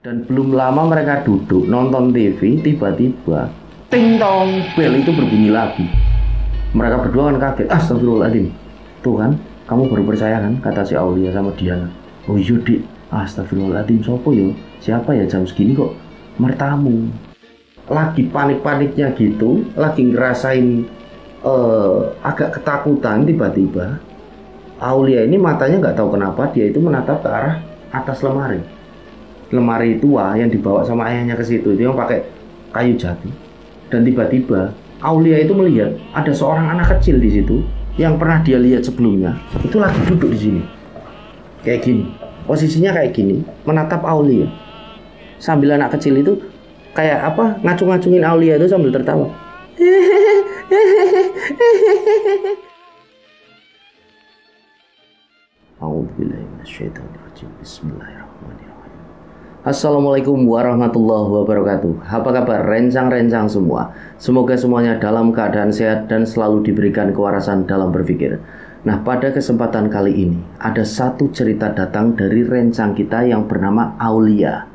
Dan belum lama mereka duduk nonton TV, tiba-tiba ting tong bel itu berbunyi lagi. Mereka berdua kan kaget, astagfirullahaladzim. Tuh kan, kamu baru percaya kan, kata si Aulia sama Diana. Oh iya dik, astagfirullahaladzim, sopo yo? Siapa ya jam segini kok mertamu? Lagi panik-paniknya gitu, lagi ngerasain agak ketakutan, tiba-tiba Aulia ini matanya nggak tahu kenapa dia itu menatap ke arah atas lemari tua yang dibawa sama ayahnya ke situ, itu yang pakai kayu jati. Dan tiba-tiba Aulia itu melihat ada seorang anak kecil di situ yang pernah dia lihat sebelumnya, itu lagi duduk di sini kayak gini, posisinya kayak gini, menatap Aulia sambil anak kecil itu kayak apa, ngacung-ngacungin Aulia itu sambil tertawa. Bismillahirrahmanirrahim. Assalamualaikum warahmatullahi wabarakatuh. Apa kabar rencang-rencang semua? Semoga semuanya dalam keadaan sehat dan selalu diberikan kewarasan dalam berpikir. Nah, pada kesempatan kali ini ada satu cerita datang dari rencang kita yang bernama Aulia.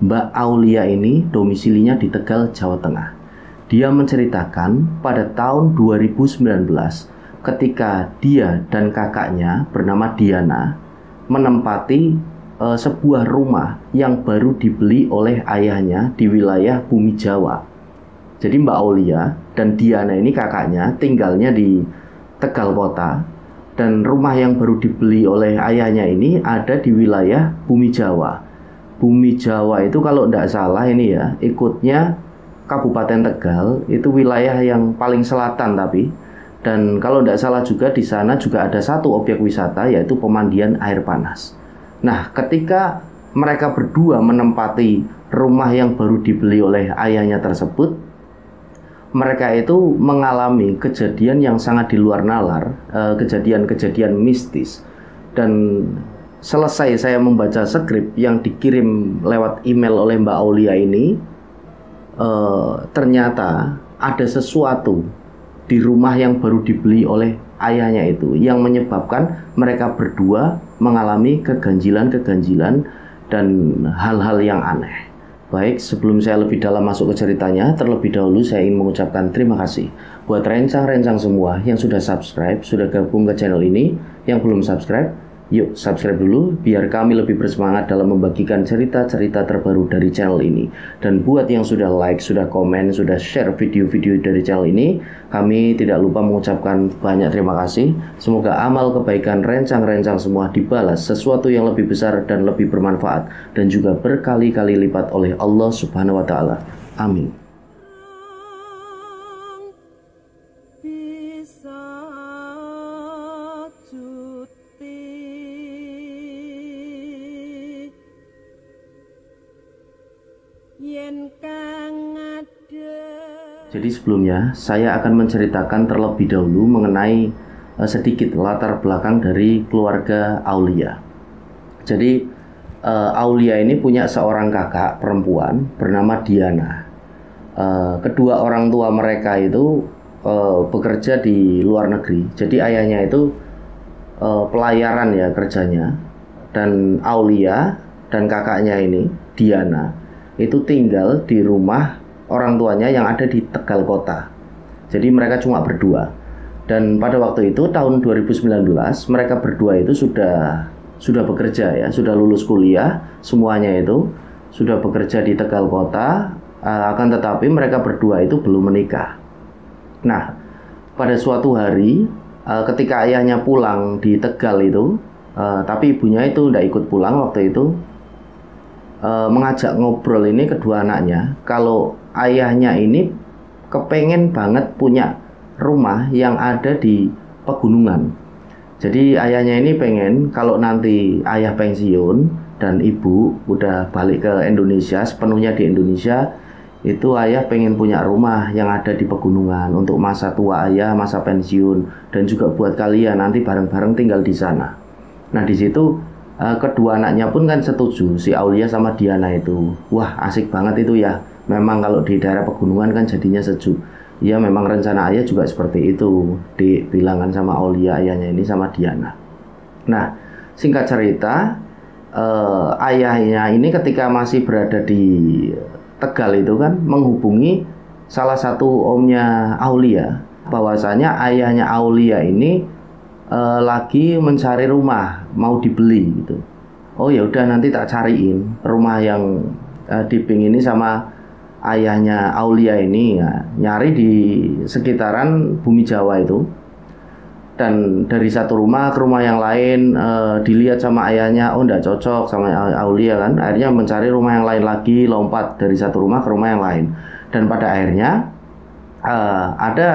Mbak Aulia ini domisilinya di Tegal, Jawa Tengah. Dia menceritakan pada tahun 2019 ketika dia dan kakaknya bernama Diana menempati sebuah rumah yang baru dibeli oleh ayahnya di wilayah Bumi Jawa. Jadi Mbak Aulia dan Diana ini kakaknya tinggalnya di Tegal Kota, dan rumah yang baru dibeli oleh ayahnya ini ada di wilayah Bumi Jawa. Bumi Jawa itu kalau tidak salah ini ya, ikutnya Kabupaten Tegal, itu wilayah yang paling selatan tapi. Dan kalau tidak salah juga di sana juga ada satu objek wisata, yaitu pemandian air panas. Nah, ketika mereka berdua menempati rumah yang baru dibeli oleh ayahnya tersebut, mereka itu mengalami kejadian yang sangat di luar nalar, kejadian-kejadian mistis. Dan selesai saya membaca skrip yang dikirim lewat email oleh Mbak Aulia ini, ternyata ada sesuatu di rumah yang baru dibeli oleh ayahnya itu yang menyebabkan mereka berdua mengalami keganjilan-keganjilan dan hal-hal yang aneh. Baik, sebelum saya lebih dalam masuk ke ceritanya, terlebih dahulu saya ingin mengucapkan terima kasih buat rencang-rencang semua yang sudah subscribe, sudah gabung ke channel ini. Yang belum subscribe, yuk subscribe dulu biar kami lebih bersemangat dalam membagikan cerita-cerita terbaru dari channel ini. Dan buat yang sudah like, sudah komen, sudah share video-video dari channel ini, kami tidak lupa mengucapkan banyak terima kasih. Semoga amal kebaikan rencang-rencang semua dibalas sesuatu yang lebih besar dan lebih bermanfaat, dan juga berkali-kali lipat oleh Allah Subhanahu wa Ta'ala. Amin. Jadi sebelumnya saya akan menceritakan terlebih dahulu mengenai sedikit latar belakang dari keluarga Aulia. Jadi Aulia ini punya seorang kakak perempuan bernama Diana. Kedua orang tua mereka itu bekerja di luar negeri. Jadi ayahnya itu pelayaran ya kerjanya, dan Aulia dan kakaknya ini Diana itu tinggal di rumah orang tuanya yang ada di Tegal Kota. Jadi mereka cuma berdua. Dan pada waktu itu tahun 2019 mereka berdua itu sudah bekerja ya, sudah lulus kuliah, semuanya itu sudah bekerja di Tegal Kota. Akan tetapi mereka berdua itu belum menikah. Nah, pada suatu hari ketika ayahnya pulang di Tegal itu, tapi ibunya itu tidak ikut pulang waktu itu, mengajak ngobrol ini kedua anaknya kalau ayahnya ini kepengen banget punya rumah yang ada di pegunungan. Jadi ayahnya ini pengen kalau nanti ayah pensiun dan ibu udah balik ke Indonesia, sepenuhnya di Indonesia, itu ayah pengen punya rumah yang ada di pegunungan untuk masa tua ayah, masa pensiun, dan juga buat kalian nanti bareng-bareng tinggal di sana. Nah, di situ kedua anaknya pun kan setuju, si Aulia sama Diana itu. Wah, asik banget itu ya. Memang kalau di daerah pegunungan kan jadinya sejuk. Ya, memang rencana ayah juga seperti itu, dibilangkan sama Aulia ayahnya ini sama Diana. Nah, singkat cerita, ayahnya ini ketika masih berada di Tegal itu kan menghubungi salah satu omnya Aulia, bahwasanya ayahnya Aulia ini lagi mencari rumah mau dibeli gitu. Oh ya udah, nanti tak cariin rumah yang dipingini sama ayahnya Aulia ini ya, nyari di sekitaran Bumi Jawa itu. Dan dari satu rumah ke rumah yang lain dilihat sama ayahnya, oh enggak cocok sama Aulia kan, akhirnya mencari rumah yang lain lagi, lompat dari satu rumah ke rumah yang lain. Dan pada akhirnya ada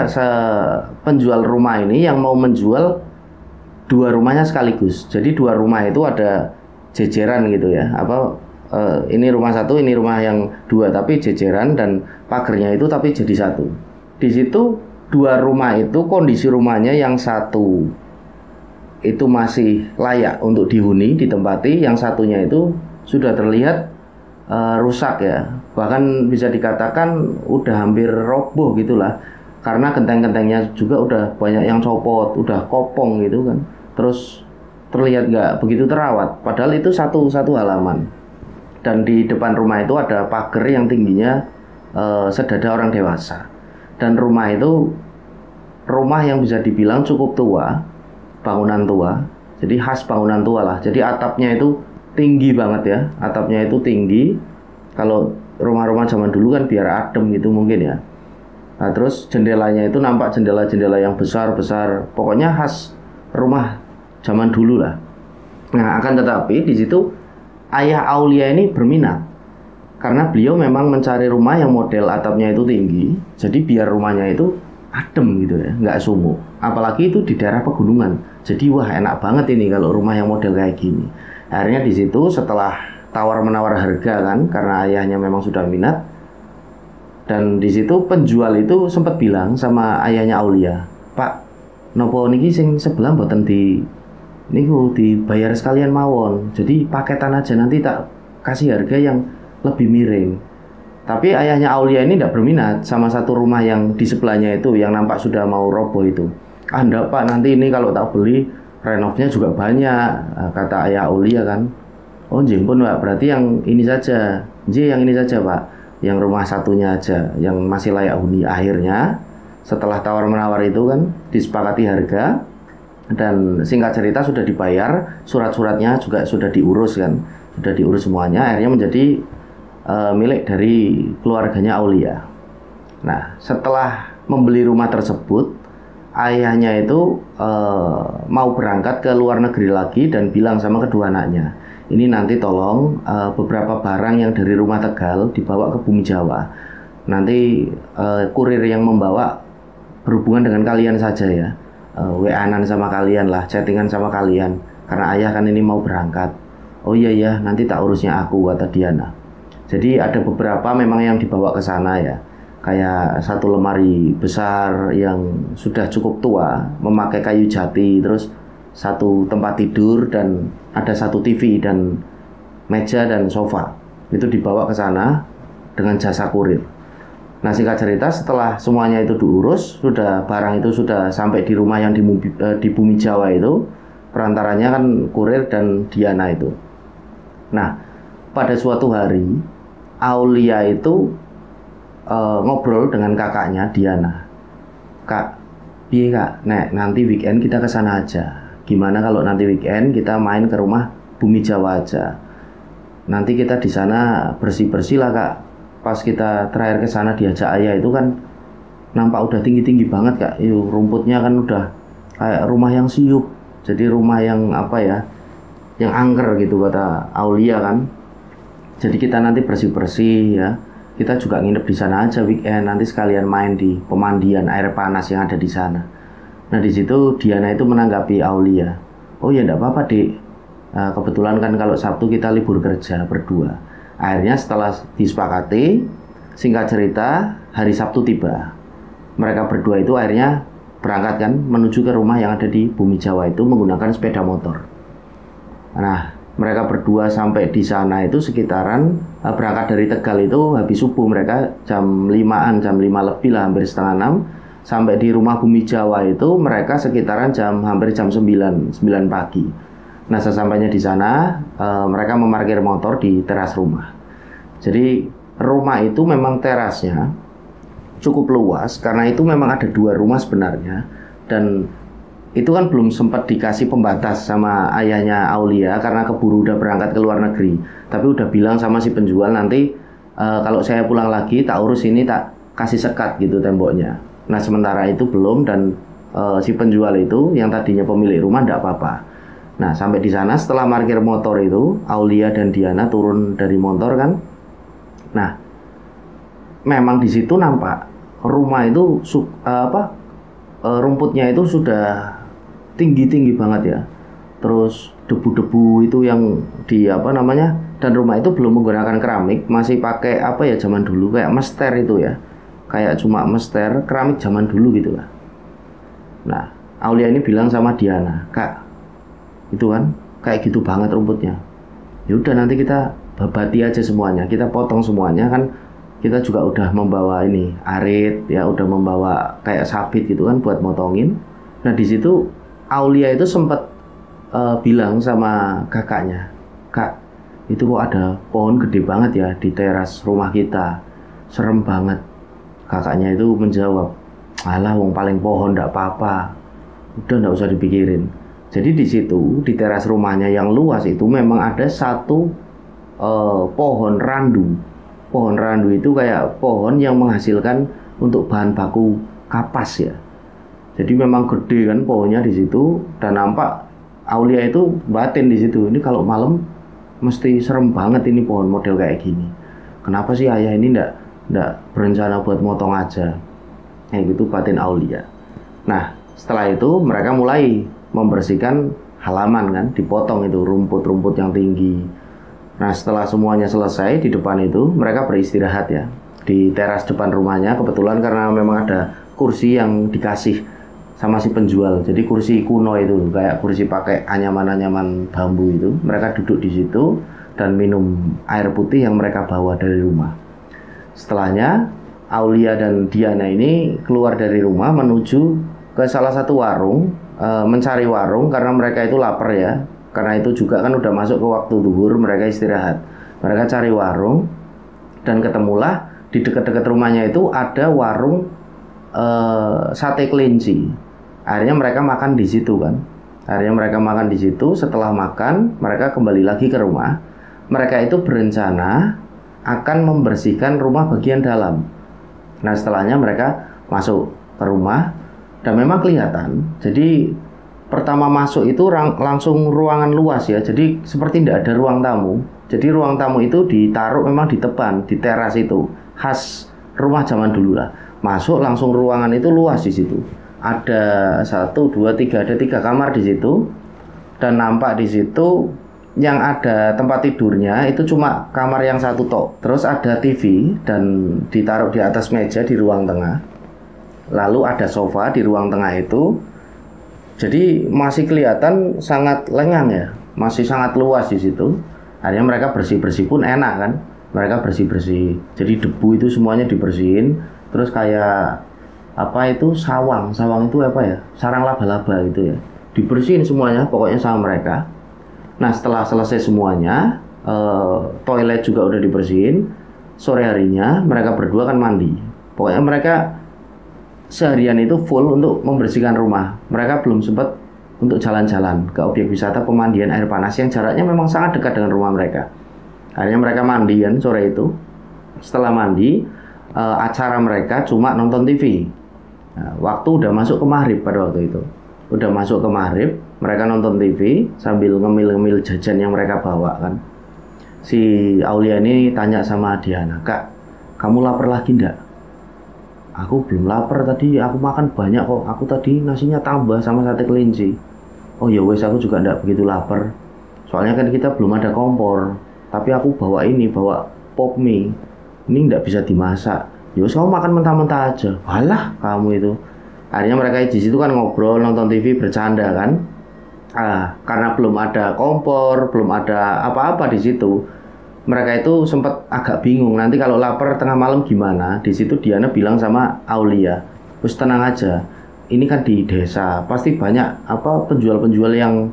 penjual rumah ini yang mau menjual dua rumahnya sekaligus. Jadi dua rumah itu ada jejeran gitu ya, ini rumah satu, ini rumah yang dua, tapi jejeran, dan pagernya itu tapi jadi satu. Di situ dua rumah itu kondisi rumahnya yang satu itu masih layak untuk dihuni, ditempati, yang satunya itu sudah terlihat rusak ya, bahkan bisa dikatakan udah hampir roboh gitulah, karena genteng-gentengnya juga udah banyak yang copot, udah kopong gitu kan, terus terlihat nggak begitu terawat, padahal itu satu halaman. Dan di depan rumah itu ada pagar yang tingginya sedada orang dewasa. Dan rumah itu rumah yang bisa dibilang cukup tua, bangunan tua, jadi khas bangunan tua lah. Jadi atapnya itu tinggi banget ya, atapnya itu tinggi. Kalau rumah-rumah zaman dulu kan biar adem gitu mungkin ya. Nah terus jendelanya itu nampak jendela-jendela yang besar-besar, pokoknya khas rumah zaman dulu lah. Nah akan tetapi di situ ayah Aulia ini berminat, karena beliau memang mencari rumah yang model atapnya itu tinggi, jadi biar rumahnya itu adem gitu ya, nggak sumuk. Apalagi itu di daerah pegunungan, jadi wah enak banget ini kalau rumah yang model kayak gini. Akhirnya di situ setelah tawar-menawar harga kan, karena ayahnya memang sudah minat, dan di situ penjual itu sempat bilang sama ayahnya Aulia, Pak, nopo niki sing sebelah mboten niku dibayar sekalian mawon, jadi paketan aja, nanti tak kasih harga yang lebih miring. Tapi ayahnya Aulia ini tidak berminat sama satu rumah yang di sebelahnya itu, yang nampak sudah mau roboh itu. Enggak Pak, nanti ini kalau tak beli renovnya juga banyak, kata ayah Aulia kan. Oh jimpun Pak, berarti yang ini saja. Yang ini saja Pak, yang rumah satunya aja yang masih layak huni. Akhirnya setelah tawar-menawar itu kan disepakati harga, dan singkat cerita sudah dibayar, surat-suratnya juga sudah diurus kan, sudah diurus semuanya. Akhirnya menjadi milik dari keluarganya Aulia. Nah setelah membeli rumah tersebut, ayahnya itu mau berangkat ke luar negeri lagi dan bilang sama kedua anaknya, ini nanti tolong beberapa barang yang dari rumah Tegal dibawa ke Bumi Jawa. Nanti kurir yang membawa berhubungan dengan kalian saja ya, WA-an sama kalian lah, chattingan sama kalian, karena ayah kan ini mau berangkat. Oh iya ya, nanti tak urusnya aku, kata Diana. Jadi ada beberapa memang yang dibawa ke sana ya, kayak satu lemari besar yang sudah cukup tua, memakai kayu jati, terus satu tempat tidur, dan ada satu TV dan meja dan sofa. Itu dibawa ke sana dengan jasa kurir. Nah singkat cerita, setelah semuanya itu diurus, sudah barang itu sudah sampai di rumah yang di Bumi Jawa itu, perantaranya kan kurir dan Diana itu. Nah pada suatu hari Aulia itu ngobrol dengan kakaknya Diana. Kak, piye kak, nanti weekend kita ke sana aja. Gimana kalau nanti weekend kita main ke rumah Bumi Jawa aja. Nanti kita di sana bersih-bersih lah kak. Pas kita terakhir ke sana diajak ayah itu kan nampak udah tinggi-tinggi banget kak. Rumputnya kan udah kayak rumah yang siup. Jadi rumah yang apa ya, yang angker gitu kata Aulia kan. Jadi kita nanti bersih-bersih ya. Kita juga nginep di sana aja weekend. Nanti sekalian main di pemandian air panas yang ada di sana. Nah di situ Diana itu menanggapi Aulia. Oh ya enggak apa-apa Dek. Kebetulan kan kalau Sabtu kita libur kerja berdua. Akhirnya setelah disepakati, singkat cerita hari Sabtu tiba. Mereka berdua itu akhirnya berangkat kan menuju ke rumah yang ada di Bumi Jawa itu menggunakan sepeda motor. Nah mereka berdua sampai di sana itu sekitaran berangkat dari Tegal itu habis subuh, mereka jam 5-an, jam 5 lebih lah, hampir setengah 6. Sampai di rumah Bumi Jawa itu mereka sekitaran hampir jam 9 pagi. Nah, sesampainya di sana, mereka memarkir motor di teras rumah. Jadi rumah itu memang terasnya cukup luas, karena itu memang ada 2 rumah sebenarnya, dan itu kan belum sempat dikasih pembatas sama ayahnya Aulia karena keburu udah berangkat ke luar negeri. Tapi udah bilang sama si penjual, nanti kalau saya pulang lagi tak urus ini, tak kasih sekat gitu temboknya. Nah, sementara itu belum, dan si penjual itu yang tadinya pemilik rumah enggak apa-apa. Nah, sampai di sana setelah parkir motor itu, Aulia dan Diana turun dari motor kan. Nah, memang di situ nampak rumah itu rumputnya itu sudah tinggi-tinggi banget ya. Terus debu-debu itu yang di dan rumah itu belum menggunakan keramik, masih pakai zaman dulu kayak mester itu ya. Kayak cuma mester keramik zaman dulu gitu lah. Nah, Aulia ini bilang sama Diana, "Kak, itu kan kayak gitu banget rumputnya. Ya udah, nanti kita babati aja semuanya, kita potong semuanya, kan kita juga udah membawa ini arit ya, udah membawa kayak sabit gitu kan buat motongin." Nah, di situ Aulia itu sempat bilang sama kakaknya, "Kak, itu kok ada pohon gede banget ya di teras rumah kita, serem banget." Kakaknya itu menjawab, "Alah, wong paling pohon ndak apa-apa, udah ndak usah dipikirin." Jadi di situ di teras rumahnya yang luas itu memang ada satu pohon randu. Pohon randu itu kayak pohon yang menghasilkan untuk bahan baku kapas ya. Jadi memang gede kan pohonnya di situ, dan nampak Aulia itu batin di situ. Ini kalau malam mesti serem banget ini pohon model kayak gini. Kenapa sih ayah ini ndak berencana buat motong aja? Kayak gitu batin Aulia. Nah, setelah itu mereka mulai membersihkan halaman kan, dipotong itu rumput-rumput yang tinggi. Nah, setelah semuanya selesai di depan itu, mereka beristirahat ya di teras depan rumahnya. Kebetulan karena memang ada kursi yang dikasih sama si penjual, jadi kursi kuno itu kayak kursi pakai anyaman-anyaman bambu itu. Mereka duduk di situ dan minum air putih yang mereka bawa dari rumah. Setelahnya Aulia dan Diana ini keluar dari rumah menuju ke salah satu warung, mencari warung karena mereka itu lapar ya. Karena itu juga kan udah masuk ke waktu zuhur, mereka istirahat. Mereka cari warung dan ketemulah di dekat-dekat rumahnya itu ada warung sate kelinci. Akhirnya mereka makan di situ kan. Akhirnya mereka makan di situ. Setelah makan, mereka kembali lagi ke rumah. Mereka itu berencana akan membersihkan rumah bagian dalam. Nah, setelahnya mereka masuk ke rumah dan memang kelihatan. Jadi pertama masuk itu langsung ruangan luas ya. Jadi seperti tidak ada ruang tamu. Jadi ruang tamu itu ditaruh memang di depan, di teras itu. Khas rumah zaman dulu lah. Masuk langsung ruangan itu luas di situ. Ada 1, 2, 3, ada 3 kamar di situ. Dan nampak di situ yang ada tempat tidurnya itu cuma kamar yang 1 tok. Terus ada TV dan ditaruh di atas meja di ruang tengah. Lalu ada sofa di ruang tengah itu. Jadi masih kelihatan sangat lengang ya, masih sangat luas di situ. Akhirnya mereka bersih-bersih pun enak kan. Mereka bersih-bersih. Jadi debu itu semuanya dibersihin. Terus kayak sawang itu sarang laba-laba gitu ya, dibersihin semuanya pokoknya sama mereka. Nah, setelah selesai semuanya, toilet juga udah dibersihin. Sore harinya mereka berdua kan mandi. Pokoknya mereka seharian itu full untuk membersihkan rumah. Mereka belum sempat untuk jalan-jalan ke objek wisata pemandian air panas yang jaraknya memang sangat dekat dengan rumah mereka. Akhirnya mereka mandi kan sore itu. Setelah mandi, acara mereka cuma nonton TV. Nah, waktu udah masuk ke maghrib pada waktu itu. Udah masuk ke maghrib, mereka nonton TV sambil ngemil-ngemil jajan yang mereka bawa kan. Si Aulia ini tanya sama Diana, "Kak, kamu lapar lagi enggak?" "Aku belum lapar, tadi aku makan banyak kok. Aku tadi nasinya tambah sama sate kelinci." "Oh ya wes, aku juga enggak begitu lapar. Soalnya kan kita belum ada kompor. Tapi aku bawa pop mie. Ini enggak bisa dimasak." "Ya wes, kamu makan mentah-mentah aja." "Walah, kamu itu." Akhirnya mereka di situ kan ngobrol, nonton TV, bercanda kan. Karena belum ada kompor, belum ada apa-apa di situ. Mereka itu sempat agak bingung nanti kalau lapar tengah malam gimana. Di situ Diana bilang sama Aulia, "Wes tenang aja. Ini kan di desa, pasti banyak penjual-penjual yang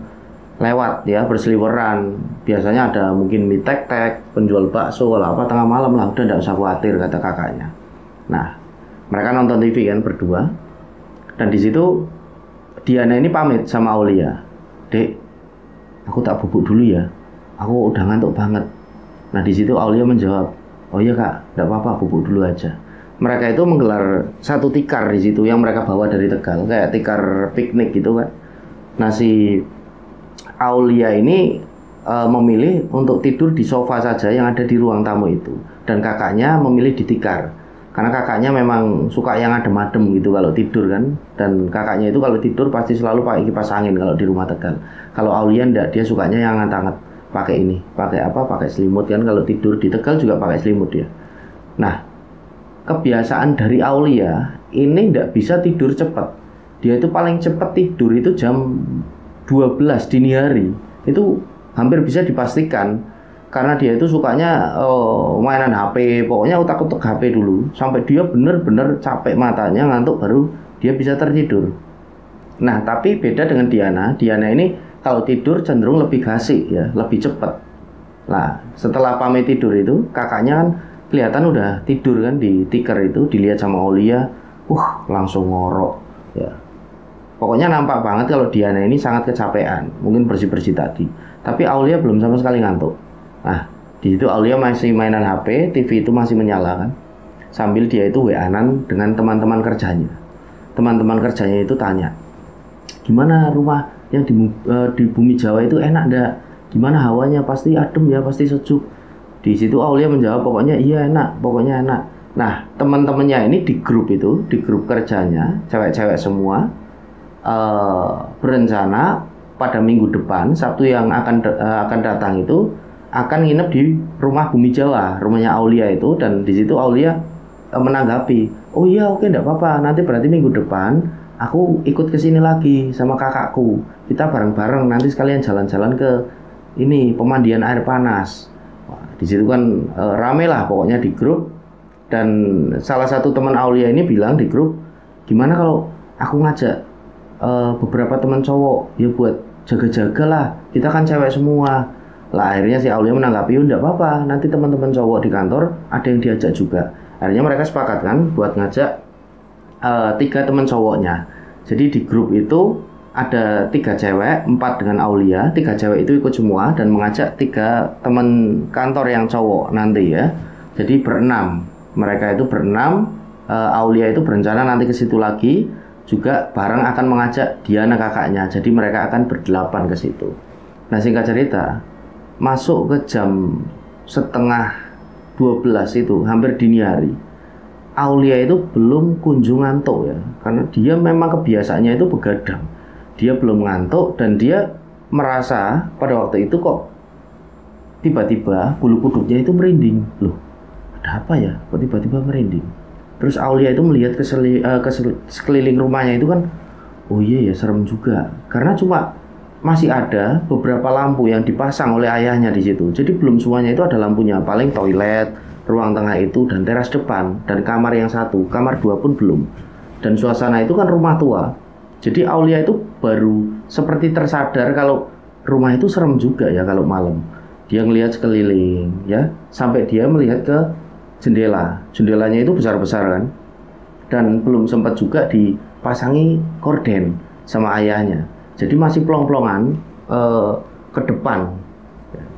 lewat ya, berseliweran. Biasanya ada mungkin mie tek-tek, penjual bakso lah apa, tengah malam lah, udah nggak usah khawatir, kata kakaknya. Nah, mereka nonton TV kan berdua, dan di situ Diana ini pamit sama Aulia. Dek, aku tak bubuk dulu ya, aku udah ngantuk banget. Nah, di situ Aulia menjawab, oh iya kak, nggak apa-apa, bubuk dulu aja. Mereka itu menggelar satu tikar di situ yang mereka bawa dari Tegal, kayak tikar piknik gitu kan. Nah, si Aulia ini memilih untuk tidur di sofa saja yang ada di ruang tamu itu, dan kakaknya memilih di tikar karena kakaknya memang suka yang adem-adem gitu kalau tidur kan. Dan kakaknya itu kalau tidur pasti selalu pakai kipas angin kalau di rumah Tegal. Kalau Aulia enggak, dia sukanya yang hangat-hangat, pakai ini, pakai apa, pakai selimut kan. Kalau tidur di Tegal juga pakai selimut dia. Nah, kebiasaan dari Aulia ini enggak bisa tidur cepat. Dia itu paling cepat tidur itu jam 12 dini hari. Itu hampir bisa dipastikan karena dia itu sukanya mainan HP, pokoknya utak-utak HP dulu sampai dia bener-bener capek matanya, ngantuk, baru dia bisa tertidur. Nah, tapi beda dengan Diana. Diana ini kalau tidur cenderung lebih gasik ya, lebih cepat. Nah, setelah pamit tidur itu, kakaknya kan kelihatan udah tidur kan di tikar itu, dilihat sama Aulia, langsung ngorok ya. Pokoknya nampak banget kalau Diana ini sangat kecapean, mungkin bersih-bersih tadi. Tapi Aulia belum sama sekali ngantuk. Nah, di situ Aulia masih mainan HP, TV itu masih menyala kan. Sambil dia itu WA-an dengan teman-teman kerjanya. Teman-teman kerjanya itu tanya, gimana rumah yang di Bumi Jawa itu enak enggak? Gimana hawanya? Pasti adem ya, pasti sejuk. Di situ Aulia menjawab, pokoknya iya enak, pokoknya enak. Nah, teman-temannya ini di grup itu, di grup kerjanya, cewek-cewek semua, berencana pada minggu depan, Sabtu yang akan datang itu, akan nginep di rumah Bumi Jawa, rumahnya Aulia itu. Dan di situ Aulia menanggapi, oh iya oke, enggak apa-apa, nanti berarti minggu depan aku ikut ke sini lagi sama kakakku, kita bareng-bareng nanti sekalian jalan-jalan ke ini pemandian air panas. Wah, di situ kan rame lah pokoknya di grup. Dan salah satu teman Aulia ini bilang di grup, gimana kalau aku ngajak beberapa teman cowok ya buat jaga-jaga lah, kita kan cewek semua. Lah akhirnya si Aulia menanggapi, enggak apa-apa, nanti teman-teman cowok di kantor ada yang diajak juga. Akhirnya mereka sepakat kan buat ngajak 3 teman cowoknya. Jadi di grup itu ada 3 cewek, 4 dengan Aulia, 3 cewek itu ikut semua dan mengajak 3 teman kantor yang cowok nanti ya. Jadi berenam, mereka itu berenam. Aulia itu berencana nanti ke situ lagi juga bareng akan mengajak Diana kakaknya. Jadi mereka akan berdelapan ke situ. Nah, singkat cerita, masuk ke jam setengah 12 itu, hampir dini hari, Aulia itu belum kunjung ngantuk ya, karena dia memang kebiasaannya itu begadang. Dia belum ngantuk dan dia merasa pada waktu itu kok tiba-tiba bulu kuduknya itu merinding. Loh, ada apa ya? Kok tiba-tiba merinding? Terus Aulia itu melihat ke sekeliling rumahnya itu kan, oh iya ya, serem juga. Karena cuma masih ada beberapa lampu yang dipasang oleh ayahnya di situ. Jadi belum semuanya itu ada lampunya. Paling toilet, ruang tengah itu, dan teras depan, dan kamar yang satu, kamar 2 pun belum. Dan suasana itu kan rumah tua. Jadi Aulia itu baru seperti tersadar kalau rumah itu serem juga ya kalau malam. Dia ngelihat sekeliling ya, sampai dia melihat ke jendela. Jendelanya itu besar-besar kan. Dan belum sempat juga dipasangi korden sama ayahnya. Jadi masih plong-plongan ke depan,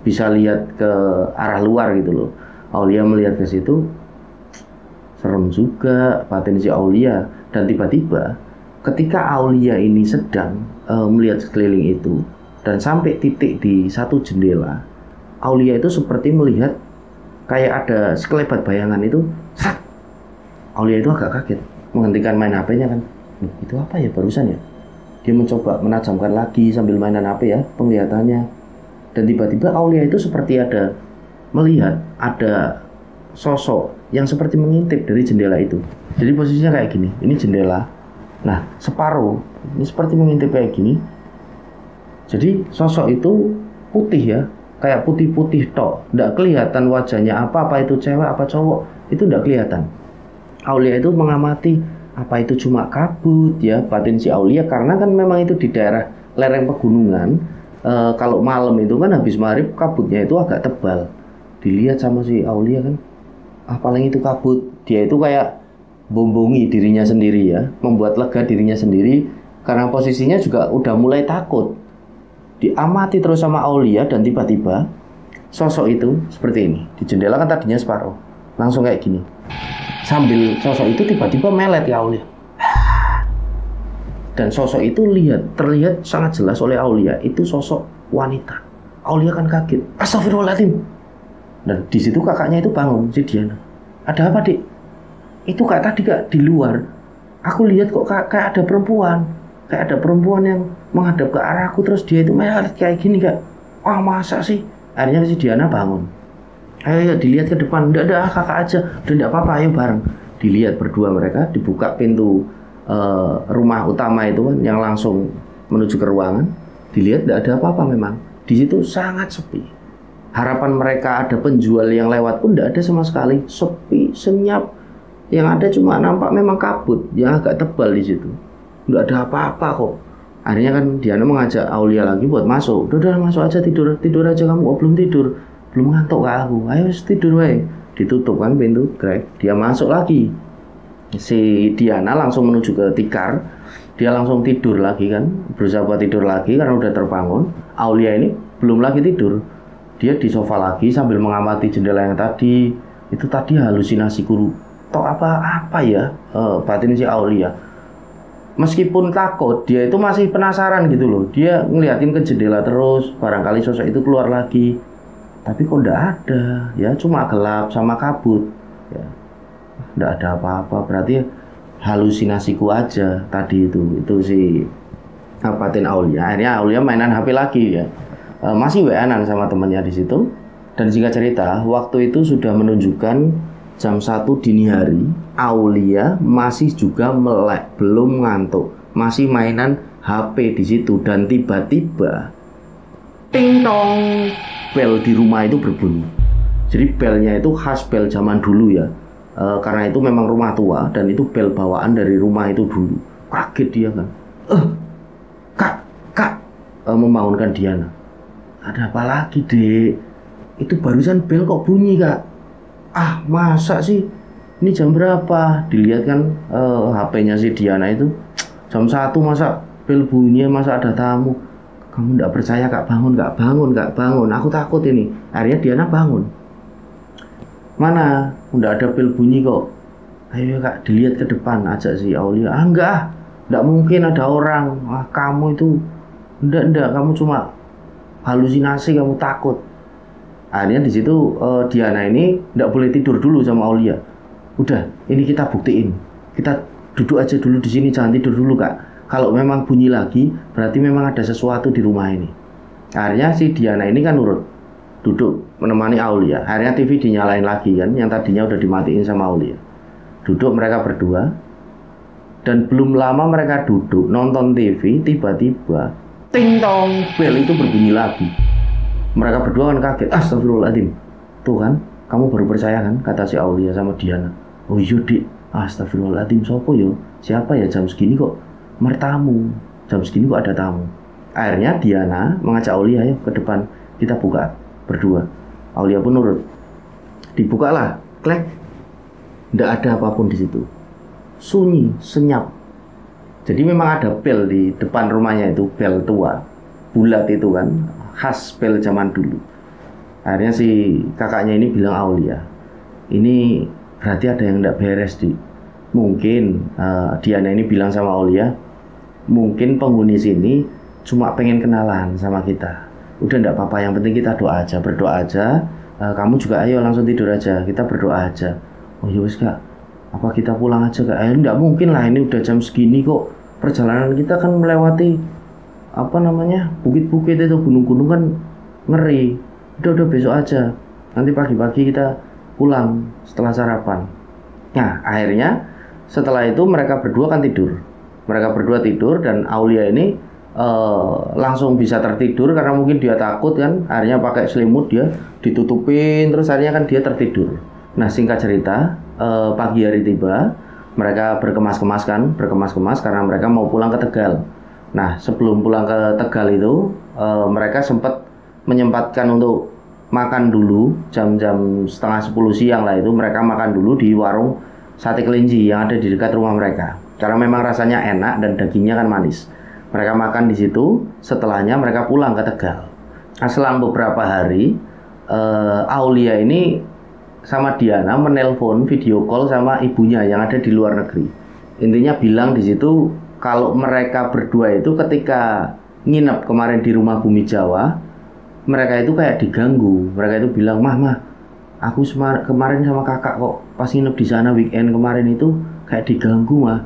bisa lihat ke arah luar gitu loh. Aulia melihat ke situ, serem juga batin si Aulia. Dan tiba-tiba ketika Aulia ini sedang melihat sekeliling itu dan sampai titik di satu jendela, Aulia itu seperti melihat kayak ada sekelebat bayangan itu. Sak! Aulia itu agak kaget, menghentikan main HP-nya kan. Itu apa ya barusan ya? Dia mencoba menajamkan lagi sambil mainan HP ya penglihatannya. Dan tiba-tiba Aulia itu seperti ada melihat ada sosok yang seperti mengintip dari jendela itu. Jadi posisinya kayak gini, ini jendela. Nah, separuh ini seperti mengintip kayak gini. Jadi sosok itu putih ya, kayak putih-putih tok, nggak kelihatan wajahnya apa itu cewek apa cowok, itu nggak kelihatan. Aulia itu mengamati, apa itu cuma kabut ya, batin si Aulia, karena kan memang itu di daerah lereng pegunungan, kalau malam itu kan habis maghrib kabutnya itu agak tebal. Dilihat sama si Aulia kan, paling itu kabut. Dia itu kayak bombongi dirinya sendiri ya, membuat lega dirinya sendiri karena posisinya juga udah mulai takut. Diamati terus sama Aulia dan tiba-tiba sosok itu seperti ini. Di jendela kan tadinya separuh, langsung kayak gini. Sambil sosok itu tiba-tiba melet ya Aulia. Dan sosok itu terlihat sangat jelas oleh Aulia, itu sosok wanita. Aulia kan kaget. Astagfirullahaladzim. Dan di situ kakaknya itu bangun, si Diana. Ada apa, Dik? Itu kayak tadi Kak di luar. Aku lihat kok kayak ada perempuan. Kayak ada perempuan yang menghadap ke arahku, terus dia itu melet kayak gini Kak. Wah, masa sih? Akhirnya si Diana bangun. Ayo dilihat ke depan. Udah kakak aja. Udah enggak apa-apa, ayo bareng. Dilihat berdua mereka, dibuka pintu rumah utama itu kan yang langsung menuju ke ruangan. Dilihat tidak ada apa-apa memang. Di situ sangat sepi. Harapan mereka ada penjual yang lewat pun tidak ada sama sekali. Sepi, senyap. Yang ada cuma nampak memang kabut yang agak tebal di situ. Tidak ada apa-apa kok. Akhirnya kan Diana mengajak Aulia lagi buat masuk. Udah masuk aja, tidur aja kamu. Oh belum tidur, belum ngantuk kak aku. Ayo tidur wae. Ditutup kan pintu, Greg. Dia masuk lagi. Si Diana langsung menuju ke tikar. Dia langsung tidur lagi kan, berusaha buat tidur lagi karena udah terbangun. Aulia ini belum lagi tidur. Dia di sofa lagi sambil mengamati jendela yang tadi. Itu tadi halusinasi guru. Toh apa ya batin si Aulia. Meskipun takut, dia itu masih penasaran gitu loh. Dia ngeliatin ke jendela terus, barangkali sosok itu keluar lagi. Tapi kok nggak ada, ya cuma gelap sama kabut. Ya, nggak ada apa-apa. Berarti halusinasiku aja tadi itu si batin Aulia. Akhirnya Aulia mainan HP lagi ya. Masih WA-an sama temannya di situ. Dan singkat cerita, waktu itu sudah menunjukkan jam 1 dini hari. Aulia masih juga melek, belum ngantuk, masih mainan HP di situ. Dan tiba-tiba ting tong, bel di rumah itu berbunyi. Jadi belnya itu khas bel zaman dulu ya. Karena itu memang rumah tua dan itu bel bawaan dari rumah itu dulu. Kaget dia kan. Kak, membangunkan Diana. Ada apa lagi, Dek? Itu barusan bel kok bunyi, Kak. Masa sih? Ini jam berapa? Dilihat kan HP-nya si Diana itu jam 1, masa bel bunyi, masa ada tamu. Kamu enggak percaya Kak, bangun. Aku takut ini. Akhirnya Diana bangun. Mana? Udah ada bel bunyi kok. Ayo Kak, dilihat ke depan, ajak si Aulia. Enggak mungkin ada orang. Kamu itu enggak, kamu cuma halusinasi, kamu takut. Akhirnya di situ Diana ini enggak boleh tidur dulu sama Aulia. Udah, ini kita buktiin. Kita duduk aja dulu di sini, jangan tidur dulu Kak. Kalau memang bunyi lagi, berarti memang ada sesuatu di rumah ini. Akhirnya si Diana ini kan nurut, duduk menemani Aulia. Akhirnya TV dinyalain lagi kan, yang tadinya udah dimatiin sama Aulia. Duduk mereka berdua. Dan belum lama mereka duduk nonton TV, tiba-tiba ting tong, bel itu berbunyi lagi. Mereka berdua kan kaget. Astagfirullahaladzim. Tuh kan, kamu baru percaya kan, kata si Aulia sama Diana. Oh iya Dik, astagfirullahaladzim, sopo yo? Siapa ya jam segini kok mertamu? Jam segini kok ada tamu? Akhirnya Diana mengajak Aulia, ayo ke depan, kita buka berdua. Aulia pun nurut. Dibukalah, klek. Nggak ada apapun di situ. Sunyi, senyap. Jadi memang ada bel di depan rumahnya itu, bel tua, bulat itu kan, khas bel zaman dulu. Akhirnya si kakaknya ini bilang Aulia, ini berarti ada yang nggak beres di. Mungkin Diana ini bilang sama Aulia, mungkin penghuni sini cuma pengen kenalan sama kita. Udah nggak apa-apa, yang penting kita doa aja, berdoa aja. Kamu juga ayo langsung tidur aja, kita berdoa aja. Oh ya wis Kak, apa kita pulang aja Kak? Nggak mungkin lah, ini udah jam segini kok. Perjalanan kita kan melewati bukit-bukit itu, gunung-gunung kan ngeri. Udah besok aja, nanti pagi-pagi kita pulang setelah sarapan. Nah akhirnya setelah itu mereka berdua kan tidur. Mereka berdua tidur dan Aulia ini langsung bisa tertidur karena mungkin dia takut kan. Akhirnya pakai selimut, dia ditutupin, terus akhirnya kan dia tertidur. Nah singkat cerita, pagi hari tiba, mereka berkemas-kemas karena mereka mau pulang ke Tegal. Nah, sebelum pulang ke Tegal itu, mereka sempat menyempatkan untuk makan dulu jam-jam setengah 10 siang lah itu mereka makan dulu di warung sate kelinci yang ada di dekat rumah mereka. Karena memang rasanya enak dan dagingnya kan manis. Mereka makan di situ, setelahnya mereka pulang ke Tegal. Nah, selang beberapa hari, Aulia ini sama Diana menelpon video call sama ibunya yang ada di luar negeri. Intinya bilang di situ kalau mereka berdua itu ketika nginep kemarin di rumah Bumi Jawa, mereka itu kayak diganggu. Mereka itu bilang, mah, aku kemarin sama kakak kok pas nginep di sana weekend kemarin itu kayak diganggu mah.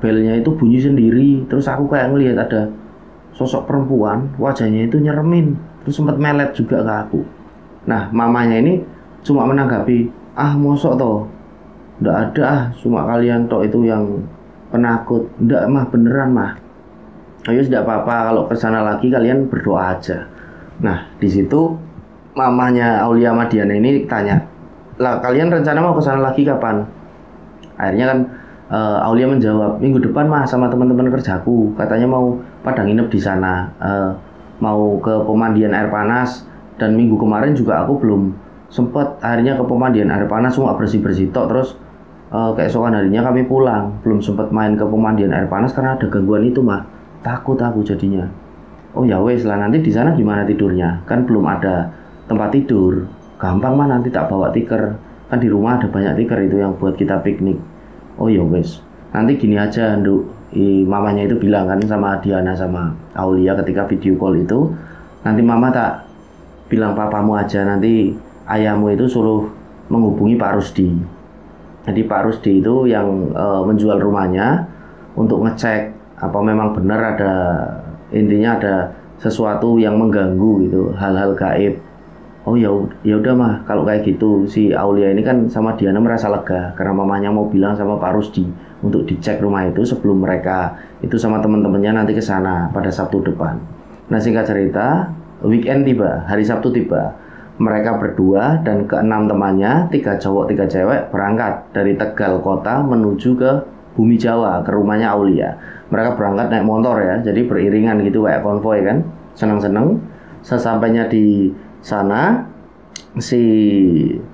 Belnya itu bunyi sendiri. Terus aku kayak ngelihat ada sosok perempuan, wajahnya itu nyeremin. Terus sempat melet juga ke aku. Nah, mamanya ini cuma menanggapi, mosok toh, nggak ada cuma kalian toh itu yang penakut. Nggak mah, beneran mah. Ayo tidak apa-apa, kalau kesana lagi kalian berdoa aja. Nah, di situ mamanya Aulia Madiana ini tanya, lah kalian rencana mau kesana lagi kapan? Akhirnya kan Aulia menjawab, minggu depan mah sama teman-teman kerjaku, katanya mau pada nginep di sana, mau ke pemandian air panas, dan minggu kemarin juga aku belum sempet. Akhirnya ke pemandian air panas cuma bersih-bersih tok, terus keesokan harinya kami pulang, belum sempet main ke pemandian air panas karena ada gangguan itu mah. Takut aku jadinya. Oh ya wes lah, nanti di sana gimana tidurnya? Kan belum ada tempat tidur. Gampang mah, nanti tak bawa tikar. Kan di rumah ada banyak tikar itu yang buat kita piknik. Oh ya wes. Nanti gini aja, Nduk. Mamanya itu bilang kan sama Diana sama Aulia ketika video call itu, nanti mama tak bilang papamu aja, nanti ayahmu itu suruh menghubungi Pak Rusdi. Jadi Pak Rusdi itu yang menjual rumahnya untuk ngecek apa memang benar ada, intinya ada sesuatu yang mengganggu gitu, hal-hal gaib. Oh ya udah mah, kalau kayak gitu si Aulia ini kan sama Diana merasa lega karena mamanya mau bilang sama Pak Rusdi untuk dicek rumah itu sebelum mereka itu sama teman-temannya nanti ke sana pada Sabtu depan. Nah, singkat cerita, weekend tiba, hari Sabtu tiba. Mereka berdua dan keenam temannya, 3 cowok 3 cewek, berangkat dari Tegal kota menuju ke Bumi Jawa, ke rumahnya Aulia. Mereka berangkat naik motor ya, jadi beriringan gitu kayak konvoy kan, seneng-seneng. Sesampainya di sana, si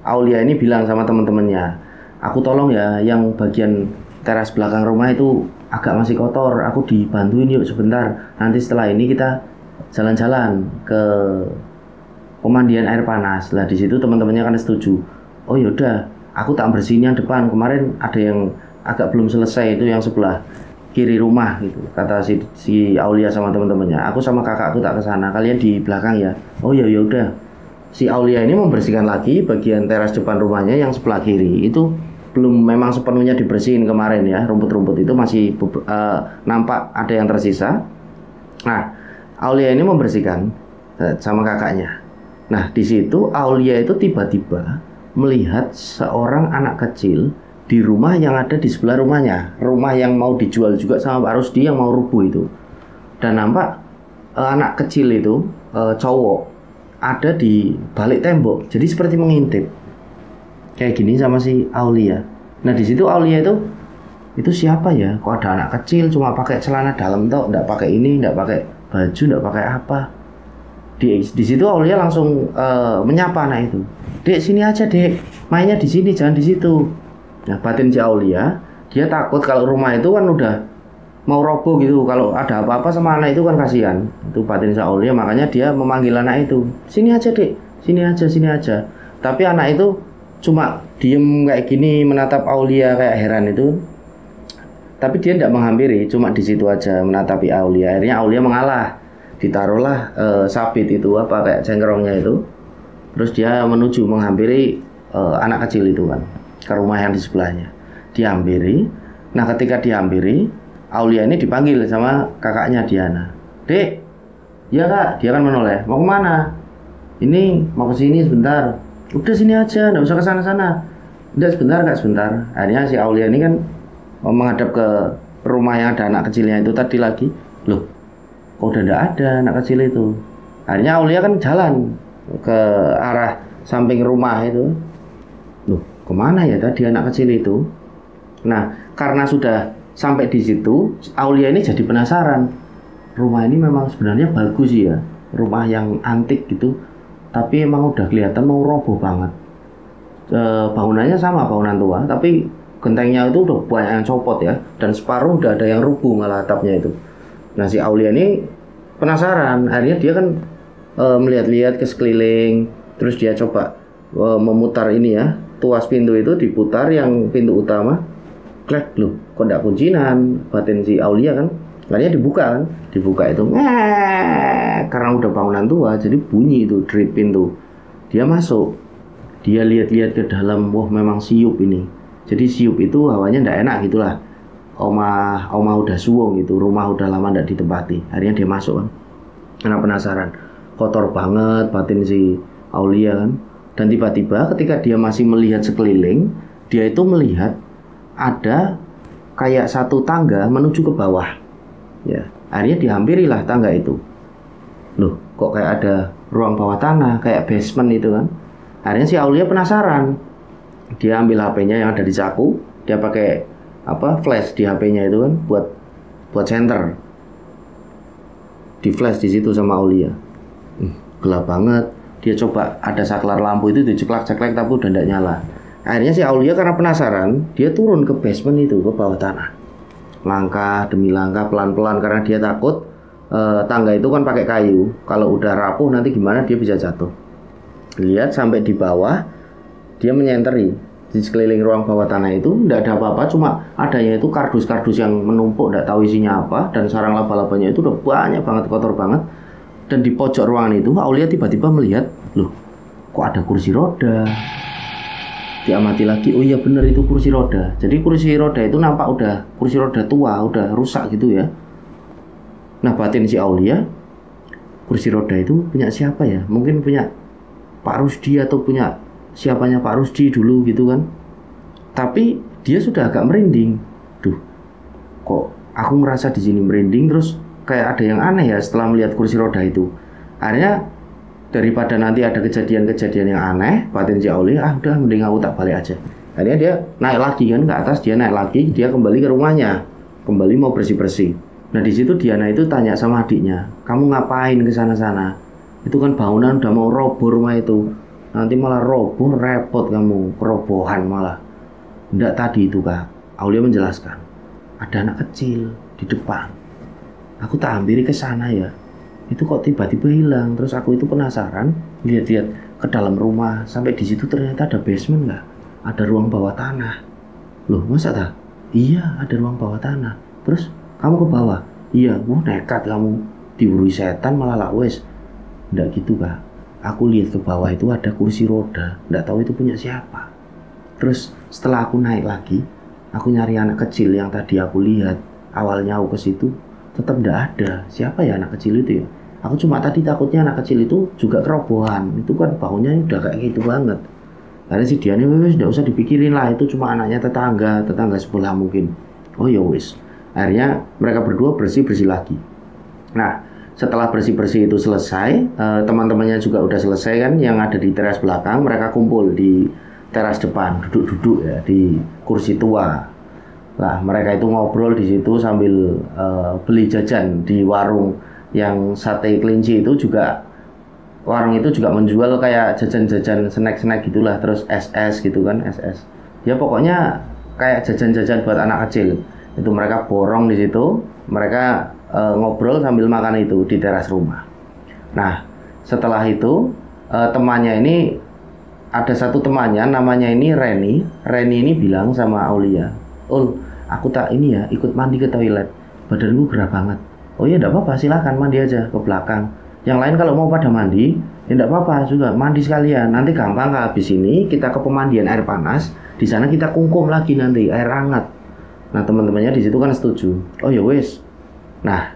Aulia ini bilang sama teman-temannya, aku tolong ya, yang bagian teras belakang rumah itu agak masih kotor, aku dibantuin yuk sebentar. Nanti setelah ini kita jalan-jalan ke pemandian air panas. Lah di situ teman-temannya kan setuju. Oh yaudah, aku tak bersihin yang depan. Kemarin ada yang agak belum selesai itu yang sebelah kiri rumah gitu, kata si Aulia sama teman-temannya. Aku sama kakakku tak ke sana, kalian di belakang ya. Oh ya udah. Si Aulia ini membersihkan lagi bagian teras depan rumahnya yang sebelah kiri. Itu belum memang sepenuhnya dibersihin kemarin ya. Rumput-rumput itu masih nampak ada yang tersisa. Nah, Aulia ini membersihkan sama kakaknya. Nah, di situ Aulia itu tiba-tiba melihat seorang anak kecil di rumah yang ada di sebelah rumahnya, rumah yang mau dijual juga sama Pak Rusdi yang mau rubuh itu. Dan nampak anak kecil itu cowok ada di balik tembok, jadi seperti mengintip kayak gini sama si Aulia. Nah, di situ Aulia itu siapa ya? Kok ada anak kecil cuma pakai celana dalam toh, nggak pakai ini, nggak pakai baju, nggak pakai apa. Di situ Aulia langsung menyapa anak itu. Dek, sini aja dek, mainnya di sini jangan di situ. Nah, batin si Aulia, dia takut kalau rumah itu kan udah mau roboh gitu, kalau ada apa-apa sama anak itu kan kasihan. Itu batin si Aulia, makanya dia memanggil anak itu, sini aja dek, sini aja. Tapi anak itu cuma diem kayak gini menatap Aulia kayak heran itu. Tapi dia tidak menghampiri, cuma di situ aja menatapi Aulia. Akhirnya Aulia mengalah, ditaruhlah sabit itu apa kayak cengkerongnya itu. Terus dia menuju menghampiri anak kecil itu kan ke rumah yang di sebelahnya. Dihampiri. Nah, ketika dihampiri, Aulia ini dipanggil sama kakaknya Diana. Dek, ya kak, dia kan menoleh. Mau kemana? Ini mau ke sini sebentar. Udah sini aja, nggak usah ke sana-sana. Udah sebentar kak, sebentar. Akhirnya si Aulia ini kan menghadap ke rumah yang ada anak kecilnya itu tadi lagi. Loh, kok udah nggak ada anak kecil itu? Akhirnya Aulia kan jalan ke arah samping rumah itu. Loh, kemana ya tadi anak kecil itu? Nah, karena sudah sampai di situ, Aulia ini jadi penasaran. rumah ini memang sebenarnya bagus sih ya, rumah yang antik gitu, tapi emang udah kelihatan mau roboh banget. Bangunannya sama bangunan tua, tapi gentengnya itu udah banyak yang copot ya, dan separuh udah ada yang rubuh malah atapnya itu. Nah si Aulia ini penasaran, akhirnya dia kan melihat-lihat ke sekeliling, terus dia coba memutar ini ya, tuas pintu itu diputar, yang pintu utama, klek, loh kok nggak kuncinan, batin si Aulia kan, akhirnya dibuka itu, karena udah bangunan tua, jadi bunyi itu drip pintu, dia masuk, dia lihat-lihat ke dalam, wah memang siup ini, jadi siup itu hawanya nggak enak gitulah, Oma udah suwung gitu, rumah udah lama nggak ditempati, akhirnya dia masuk kan, karena penasaran, kotor banget batin si Aulia kan. Dan tiba-tiba ketika dia masih melihat sekeliling, dia itu melihat ada kayak satu tangga menuju ke bawah. Ya, akhirnya dihampirilah tangga itu. Loh, kok kayak ada ruang bawah tanah, kayak basement itu kan. Akhirnya si Aulia penasaran. Dia ambil HP-nya yang ada di saku, dia pakai flash di HP-nya itu kan buat center. Di flash di situ sama Aulia. Gelap banget. Dia coba ada saklar lampu itu diceklek-ceklek tapi udah tidak nyala. Akhirnya si Aulia karena penasaran, dia turun ke basement itu, ke bawah tanah. Langkah demi langkah pelan-pelan karena dia takut tangga itu kan pakai kayu. Kalau udah rapuh nanti gimana, dia bisa jatuh. Lihat sampai di bawah, dia menyenteri di sekeliling ruang bawah tanah itu tidak ada apa-apa, cuma adanya itu kardus-kardus yang menumpuk, tidak tahu isinya apa, dan sarang laba-labanya itu udah banyak banget, kotor banget. Dan di pojok ruangan itu Aulia tiba-tiba melihat, loh kok ada kursi roda. Diamati lagi, oh iya bener itu kursi roda. Jadi kursi roda itu nampak udah kursi roda tua, udah rusak gitu ya. Nah batin si Aulia, kursi roda itu punya siapa ya? Mungkin punya Pak Rusdi atau punya siapanya Pak Rusdi dulu gitu kan. Tapi dia sudah agak merinding. Duh, kok aku merasa di sini merinding, terus kayak ada yang aneh ya setelah melihat kursi roda itu. Akhirnya daripada nanti ada kejadian-kejadian yang aneh, batin si Aulia, udah mending aku tak balik aja. Akhirnya dia naik lagi kan ke atas, dia naik lagi, dia kembali ke rumahnya, kembali mau bersih-bersih. Nah di situ Diana itu tanya sama adiknya, kamu ngapain ke sana-sana? Itu kan bangunan udah mau roboh rumah itu, nanti malah roboh, repot kamu, kerobohan malah. Nggak tadi itu kak, Aulia menjelaskan, ada anak kecil di depan. Aku tak hampiri ke sana ya. Itu kok tiba-tiba hilang. Terus aku itu penasaran, lihat-lihat ke dalam rumah. Sampai di situ ternyata ada basement nggak? Ada ruang bawah tanah. Loh, masa tak? Iya, ada ruang bawah tanah. Terus kamu ke bawah? Iya, nekat kamu. Diburu setan malah wes. Nggak gitu kak. Aku lihat ke bawah itu ada kursi roda. Nggak tahu itu punya siapa. Terus setelah aku naik lagi, aku nyari anak kecil yang tadi aku lihat. Awalnya aku ke situ, tetap tidak ada. Siapa ya anak kecil itu ya? Aku cuma tadi takutnya anak kecil itu juga kerobohan. Itu kan bangunnya udah kayak gitu banget. Karena si Diana wes tidak usah dipikirin lah, itu cuma anaknya tetangga sebelah mungkin. Oh ya wes. Akhirnya mereka berdua bersih-bersih lagi. Nah setelah bersih-bersih itu selesai, teman-temannya juga udah selesai kan, yang ada di teras belakang. Mereka kumpul di teras depan, duduk-duduk ya di kursi tua. Lah mereka itu ngobrol di situ sambil beli jajan di warung yang sate kelinci itu juga. Warung itu juga menjual kayak jajan-jajan snack-snack gitulah, terus SS gitu kan, SS. Ya pokoknya kayak jajan-jajan buat anak kecil. Itu mereka borong di situ, mereka ngobrol sambil makan itu di teras rumah. Nah setelah itu temannya ini, ada satu temannya namanya ini Reni. Reni ini bilang sama Aulia, aku tak ini ya, ikut mandi ke toilet, badanku gerah banget. Oh iya enggak apa-apa, silakan mandi aja ke belakang. Yang lain kalau mau pada mandi, ya enggak apa-apa juga, mandi sekalian. Nanti gampang habis ini kita ke pemandian air panas, di sana kita kungkum lagi nanti air hangat. Nah teman-temannya di situ kan setuju. Oh ya wes. Nah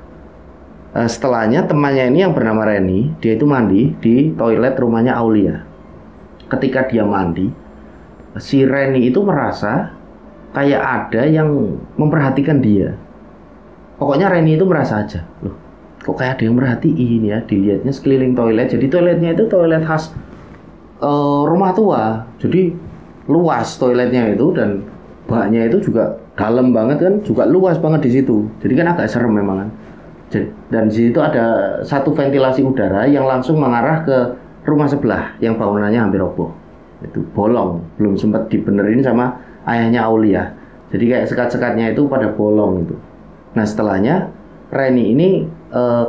setelahnya temannya ini yang bernama Reni, dia itu mandi di toilet rumahnya Aulia. Ketika dia mandi, si Reni itu merasa kayak ada yang memperhatikan dia. Pokoknya Reni itu merasa aja, loh kok kayak ada yang merhatiin ya, dilihatnya sekeliling toilet. Jadi toiletnya itu toilet khas rumah tua, jadi luas toiletnya itu, dan baknya itu juga dalam banget kan, juga luas banget di situ. Jadi kan agak serem memang kan. Dan di situ ada satu ventilasi udara yang langsung mengarah ke rumah sebelah yang bangunannya hampir roboh. Itu bolong, belum sempat dibenerin sama ayahnya Aulia. Jadi kayak sekat-sekatnya itu pada bolong itu. Nah setelahnya Reni ini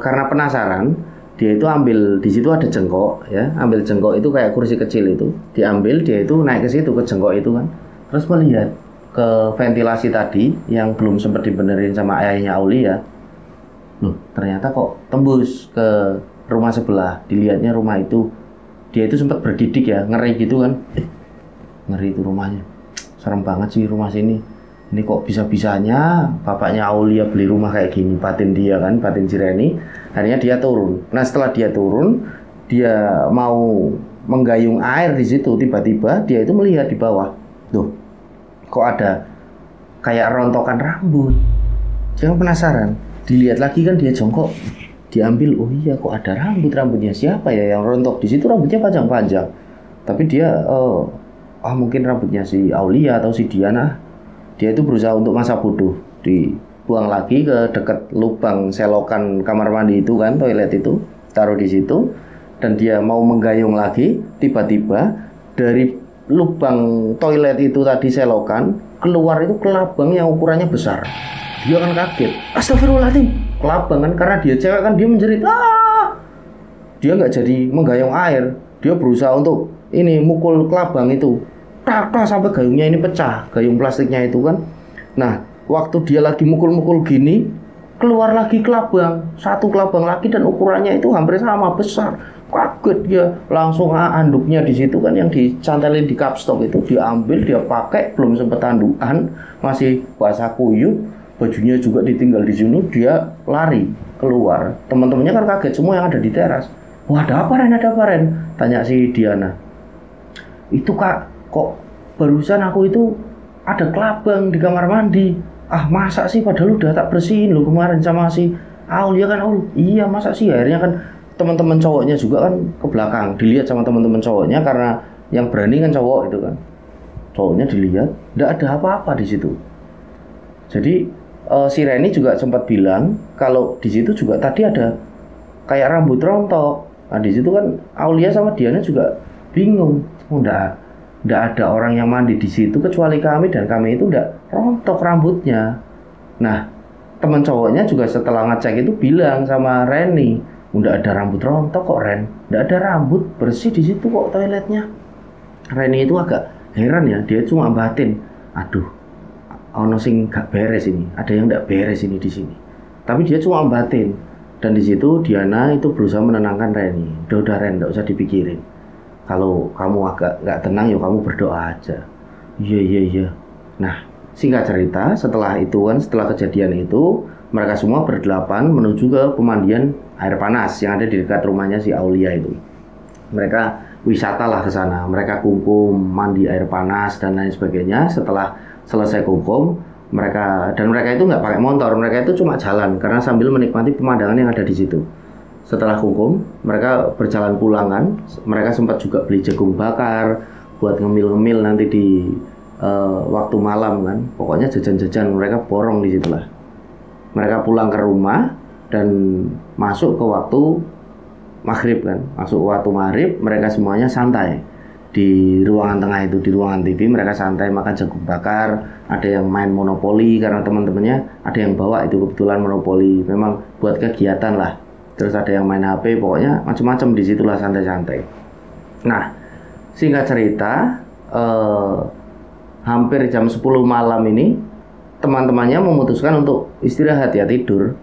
karena penasaran, dia itu ambil, di situ ada jengkok ya, ambil jengkok itu kayak kursi kecil itu, diambil, dia itu naik ke situ, ke jengkok itu kan, terus melihat ke ventilasi tadi yang belum sempat dibenerin sama ayahnya Aulia. Loh, ternyata kok tembus ke rumah sebelah. Dilihatnya rumah itu, dia itu sempat bergidik ya, ngeri gitu kan. Ngeri itu rumahnya, serem banget sih rumah sini. Ini kok bisa-bisanya bapaknya Aulia beli rumah kayak gini. Batin dia kan, batin si Reni. Akhirnya dia turun. Nah setelah dia turun, dia mau menggayung air di situ. Tiba-tiba dia itu melihat di bawah, tuh kok ada kayak rontokan rambut. Jangan penasaran, dilihat lagi kan, dia jongkok, diambil, oh iya kok ada rambutnya siapa ya yang rontok. Di situ rambutnya panjang-panjang, tapi dia mungkin rambutnya si Aulia atau si Diana. Dia itu berusaha untuk masa bodoh, dibuang lagi ke dekat lubang selokan kamar mandi itu kan, toilet itu taruh di situ, dan dia mau menggayung lagi. Tiba-tiba dari lubang toilet itu tadi, selokan, keluar itu kelabang yang ukurannya besar. Dia kan kaget, astagfirullahaladzim, kelabang kan, karena dia cewek kan, dia menjerit, dia nggak jadi menggayung air, dia berusaha untuk ini mukul kelabang itu, tak sampai gayungnya ini pecah, gayung plastiknya itu kan. Nah waktu dia lagi mukul-mukul gini, keluar lagi kelabang, satu kelabang lagi, dan ukurannya itu hampir sama besar. Kaget dia, langsung anduknya di situ kan yang dicantelin di kapstok itu diambil, dia pakai, belum sempet tandukan, masih basah kuyup, bajunya juga ditinggal di sini, dia lari keluar. Teman-temannya kan kaget semua yang ada di teras. Wah, ada apa Ren? Tanya si Diana. Itu kak, kok barusan aku itu ada kelabang di kamar mandi. Masa sih, padahal udah tak bersihin loh kemarin sama si Aulia kan. Oh iya, masa sih. Akhirnya kan teman-teman cowoknya juga kan ke belakang, dilihat sama teman-teman cowoknya, karena yang berani kan cowok itu kan. Cowoknya dilihat, nggak ada apa-apa di situ. Jadi si Reni juga sempat bilang kalau di situ juga tadi ada kayak rambut rontok. Nah di situ kan Aulia sama Diana juga bingung, nggak ada orang yang mandi di situ kecuali kami, dan kami itu nggak rontok rambutnya. Nah teman cowoknya juga setelah ngecek itu bilang sama Reni, nggak ada rambut rontok kok Ren, nggak ada rambut, bersih di situ kok toiletnya. Reni itu agak heran ya, dia cuma batin, aduh, ono sing gak beres ini, ada yang nggak beres ini di sini. Tapi dia cuma batin, dan di situ Diana itu berusaha menenangkan Reni. Udah Ren, nggak usah dipikirin. Kalau kamu agak nggak tenang, ya kamu berdoa aja. Iya. Nah, singkat cerita, setelah itu kan, setelah kejadian itu, mereka semua berdelapan menuju ke pemandian air panas yang ada di dekat rumahnya si Aulia itu. Mereka wisata lah ke sana. Mereka kungkum, mandi air panas dan lain sebagainya. Setelah selesai kungkum, mereka itu nggak pakai motor, mereka itu cuma jalan karena sambil menikmati pemandangan yang ada di situ. Setelah kungkum, mereka berjalan pulang kan. Mereka sempat juga beli jagung bakar buat ngemil-ngemil nanti di waktu malam kan. Pokoknya jajan-jajan mereka borong di situlah. Mereka pulang ke rumah dan masuk ke waktu maghrib kan. Masuk waktu maghrib, mereka semuanya santai di ruangan tengah itu, di ruangan TV. Mereka santai makan jagung bakar, ada yang main monopoli karena teman-temannya ada yang bawa itu kebetulan monopoli, memang buat kegiatan lah. Terus ada yang main HP, pokoknya macam-macam di situlah, santai-santai. Nah, singkat cerita, hampir jam 10 malam ini teman-temannya memutuskan untuk istirahat ya, tidur.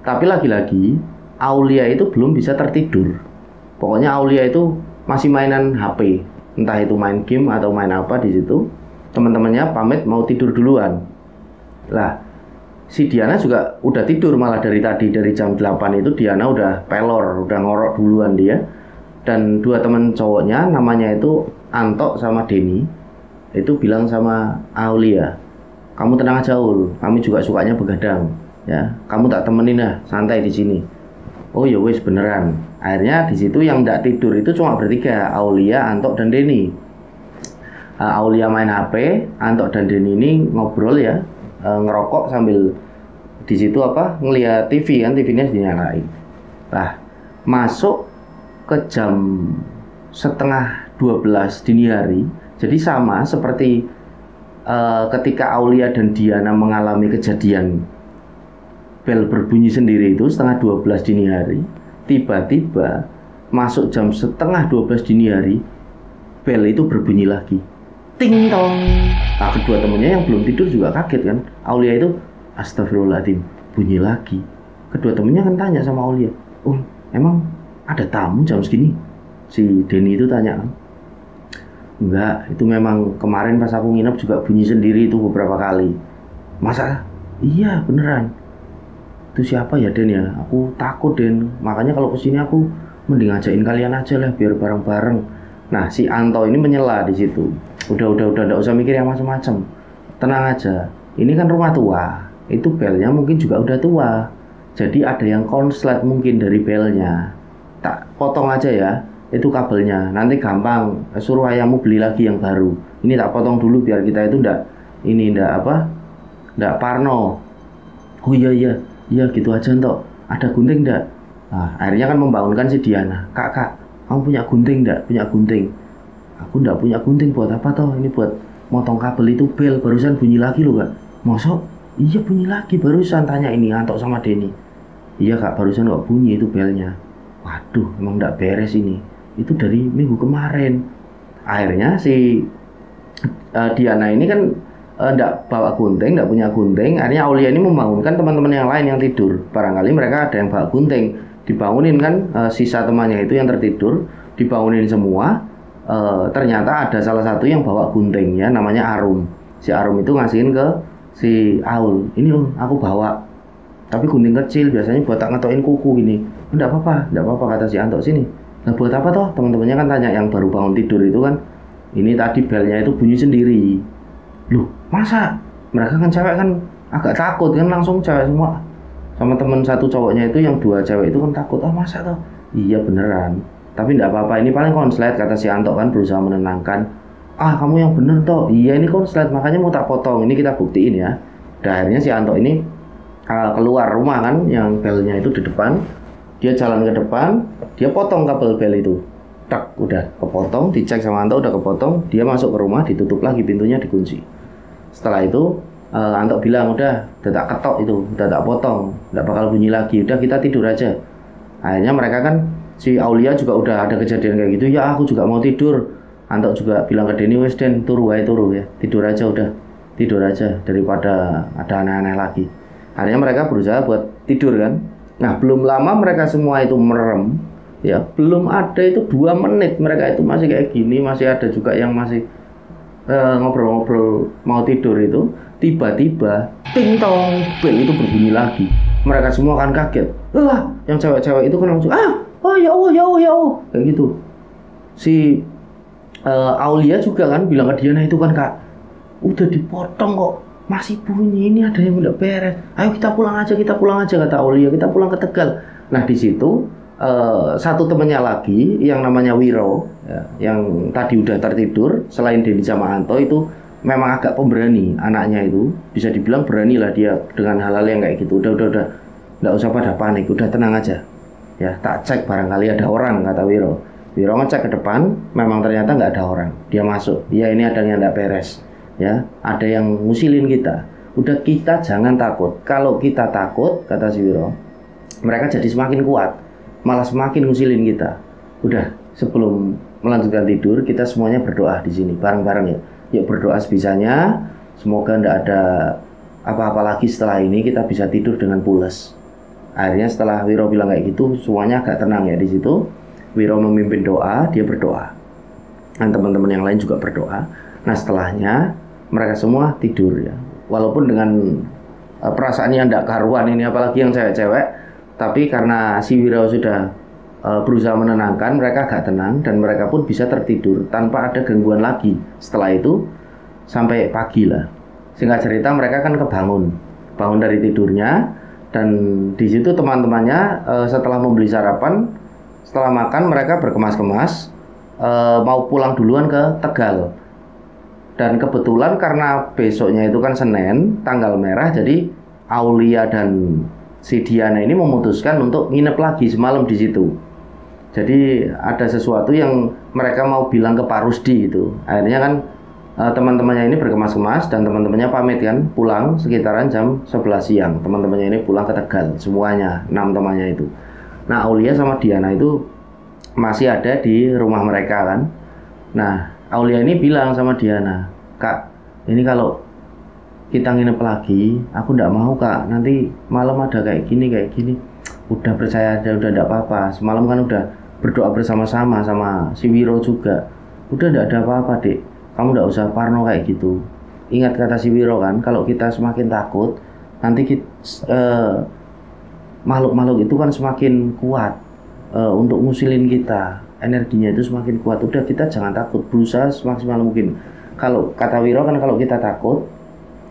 Tapi lagi-lagi Aulia itu belum bisa tertidur. Pokoknya Aulia itu masih mainan HP, entah itu main game atau main apa di situ. Teman-temannya pamit mau tidur duluan. Lah, si Diana juga udah tidur malah dari tadi, dari jam 8 itu Diana udah pelor, udah ngorok duluan dia. Dan dua teman cowoknya namanya itu Anto sama Denny itu bilang sama Aulia, kamu tenang aja Ul, kami juga sukanya begadang ya, kamu tak temenin lah, santai di sini. Oh ya wes, beneran. Akhirnya di situ yang nggak tidur itu cuma bertiga, Aulia, Anto, dan Denny. Aulia main HP, Anto dan Denny ini ngobrol ya, ngerokok sambil di situ apa ngelihat TV kan, TV-nya dinyalain. Nah, masuk ke jam setengah 12 dini hari. Jadi sama seperti ketika Aulia dan Diana mengalami kejadian bel berbunyi sendiri itu setengah 12 dini hari. Tiba-tiba masuk jam setengah 12 dini hari, bel itu berbunyi lagi. Ting tong. Nah, kedua temannya yang belum tidur juga kaget kan. Aulia itu astagfirullahaladzim, bunyi lagi. Kedua temannya kan tanya sama Aulia, "Oh, emang ada tamu jam segini?" Si Denny itu tanya kan. "Enggak, itu memang kemarin pas aku nginep juga bunyi sendiri itu beberapa kali." "Masa?" "Iya, beneran." "Itu siapa ya, Den ya? Aku takut, Den. Makanya kalau kesini aku mending ngajakin kalian aja lah biar bareng-bareng." Nah, si Anto ini menyela di situ. Udah, enggak usah mikir yang macam-macam. Tenang aja. Ini kan rumah tua. Itu belnya mungkin juga udah tua. Jadi ada yang konslet mungkin dari belnya. Tak potong aja ya. Itu kabelnya. Nanti gampang. Suruh ayahmu beli lagi yang baru. Ini tak potong dulu biar kita itu ndak parno. "Oh iya gitu aja Entok. Ada gunting ndak?" Nah, akhirnya kan membangunkan si Diana. Kak, kamu punya gunting ndak?" "Punya gunting." "Aku ndak punya gunting, buat apa toh? Ini buat motong kabel itu bel, barusan bunyi lagi loh Kak." "Mosok?" "Iya bunyi lagi barusan," tanya ini Antok sama Denny. "Iya Kak, barusan kok bunyi itu belnya." Waduh, emang ndak beres ini. Itu dari minggu kemarin. Akhirnya si Diana ini kan ndak bawa gunting, ndak punya gunting. Akhirnya Aulia ini membangunkan teman-teman yang lain yang tidur. Barangkali mereka ada yang bawa gunting. Dibangunin kan sisa temannya itu yang tertidur, dibangunin semua. Ternyata ada salah satu yang bawa gunting ya, namanya Arum. Si Arum itu ngasihin ke si Aul, "Ini loh aku bawa, tapi gunting kecil, biasanya buat tak ngetokin kuku gini." Enggak apa-apa kata si Anto. "Sini." "Nah buat apa toh?" Teman-temannya kan tanya yang baru bangun tidur itu kan. "Ini tadi belnya itu bunyi sendiri." "Loh masa?" Mereka kan cewek kan agak takut kan, langsung cewek semua. Sama teman satu cowoknya itu yang dua cewek itu kan takut. "Oh masa toh?" "Iya beneran. Tapi enggak apa-apa, ini paling konslet," kata si Anto kan berusaha menenangkan. "Ah kamu yang bener toh." "Iya ini konslet, makanya mau tak potong. Ini kita buktiin ya." Dan akhirnya si Anto ini keluar rumah kan, yang belnya itu di depan. Dia jalan ke depan, dia potong kabel bel itu. Tak, udah kepotong, dicek sama Anto udah kepotong. Dia masuk ke rumah, ditutup lagi pintunya, dikunci. Setelah itu Anto bilang udah tak ketok itu, udah tak potong, nggak bakal bunyi lagi. Udah kita tidur aja. Akhirnya mereka kan, si Aulia juga udah ada kejadian kayak gitu. "Ya aku juga mau tidur." Anto juga bilang ke Denny, "Wes Den, turu ya, tidur aja udah, tidur aja daripada ada aneh-aneh lagi." Akhirnya mereka berusaha buat tidur kan. Nah belum lama mereka semua itu merem ya, belum ada itu 2 menit mereka itu masih kayak gini, masih ada juga yang masih ngobrol-ngobrol mau tidur itu. Tiba-tiba ting tong, bel itu berbunyi lagi. Mereka semua kan kaget. Yang cewek-cewek itu kan langsung oh ya Allah kayak gitu. Si Aulia juga kan bilang ke Diana itu kan, "Kak, udah dipotong kok masih bunyi, ini ada yang udah beres. Ayo kita pulang aja," kata Aulia. "Kita pulang ke Tegal." Nah di situ satu temannya lagi yang namanya Wiro ya, yang tadi udah tertidur, selain Denny sama Anto itu memang agak pemberani. Anaknya itu bisa dibilang berani lah dia dengan hal-hal yang kayak gitu. Udah nggak usah pada panik, udah tenang aja ya, tak cek barangkali ada orang, kata Wiro. Wiro ngecek ke depan, memang ternyata nggak ada orang. Dia masuk, ya ini ada yang nggak beres ya, ada yang ngusilin kita. Udah kita jangan takut. Kalau kita takut, kata si Wiro, mereka jadi semakin kuat, malah semakin ngusilin kita. Udah, sebelum melanjutkan tidur, kita semuanya berdoa di sini bareng-bareng ya. Yuk berdoa sebisanya, semoga nggak ada apa-apa lagi setelah ini, kita bisa tidur dengan pules. Akhirnya setelah Wiro bilang kayak gitu, semuanya agak tenang ya di situ. Wiro memimpin doa, dia berdoa. Dan teman-teman yang lain juga berdoa. Nah setelahnya mereka semua tidur ya. Walaupun dengan perasaan yang tidak karuan ini, apalagi yang cewek-cewek, tapi karena si Wiro sudah berusaha menenangkan, mereka agak tenang dan mereka pun bisa tertidur tanpa ada gangguan lagi. Setelah itu sampai pagi lah. Singkat cerita mereka kan bangun dari tidurnya, dan di situ teman-temannya setelah membeli sarapan, setelah makan mereka berkemas-kemas mau pulang duluan ke Tegal. Dan kebetulan karena besoknya itu kan Senin, tanggal merah, jadi Aulia dan si Diana ini memutuskan untuk nginep lagi semalam di situ. Jadi ada sesuatu yang mereka mau bilang ke Pak Rusdi itu. Akhirnya kan teman-temannya ini berkemas-kemas dan teman-temannya pamit kan pulang sekitaran jam 11 siang. Teman-temannya ini pulang ke Tegal semuanya, 6 temannya itu. Nah, Aulia sama Diana itu masih ada di rumah mereka kan. Nah, Aulia ini bilang sama Diana, "Kak, ini kalau kita nginep lagi, aku nggak mau Kak, nanti malam ada kayak gini. Udah percaya aja, udah nggak apa-apa. Semalam kan udah berdoa bersama-sama sama si Wiro juga. Udah nggak ada apa-apa dek, kamu nggak usah parno kayak gitu. Ingat kata si Wiro kan, kalau kita semakin takut, nanti makhluk-makhluk itu kan semakin kuat untuk ngusilin kita. Energinya itu semakin kuat. Udah, kita jangan takut, berusaha semaksimal mungkin. Kalau kata Wiro kan, kalau kita takut,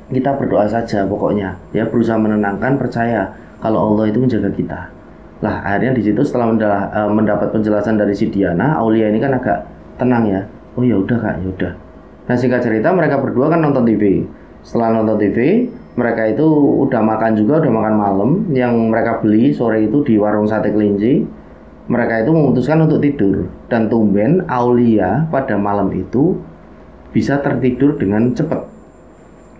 kita berdoa saja pokoknya. Ya, berusaha menenangkan, percaya kalau Allah itu menjaga kita. Lah, akhirnya di situ setelah mendapat penjelasan dari si Diana, Aulia ini kan agak tenang ya. Oh ya udah Kak, ya udah. Nah, singkat cerita mereka berdua kan nonton TV. Setelah nonton TV, mereka itu udah makan juga, udah makan malam yang mereka beli sore itu di warung sate kelinci. Mereka itu memutuskan untuk tidur, dan tumben Aulia pada malam itu bisa tertidur dengan cepat.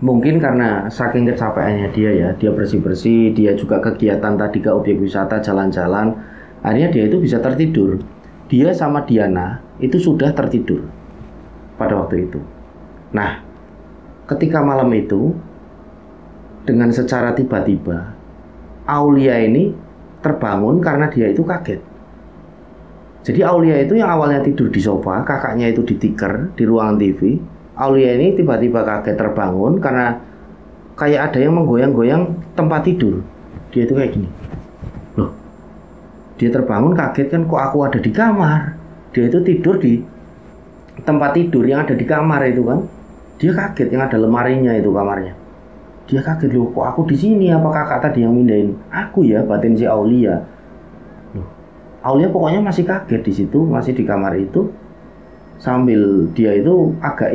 Mungkin karena saking kecapeannya dia bersih-bersih, dia juga kegiatan tadi ke objek wisata, jalan-jalan, akhirnya dia itu bisa tertidur. Dia sama Diana itu sudah tertidur pada waktu itu. Nah, ketika malam itu, dengan secara tiba-tiba, Aulia ini terbangun karena dia itu kaget. Jadi Aulia itu yang awalnya tidur di sofa, kakaknya itu di tikar di ruangan TV. Aulia ini tiba-tiba kaget terbangun karena kayak ada yang menggoyang-goyang tempat tidur. Dia itu kayak gini. Loh, dia terbangun kaget kan, kok aku ada di kamar. Dia itu tidur di tempat tidur yang ada di kamar itu kan. Dia kaget, yang ada lemarinya itu kamarnya. Dia kaget, loh kok aku di sini, apa kakak tadi yang mindahin aku ya, batin si Aulia. Loh, Aulia pokoknya masih kaget di situ, masih di kamar itu. Sambil dia itu agak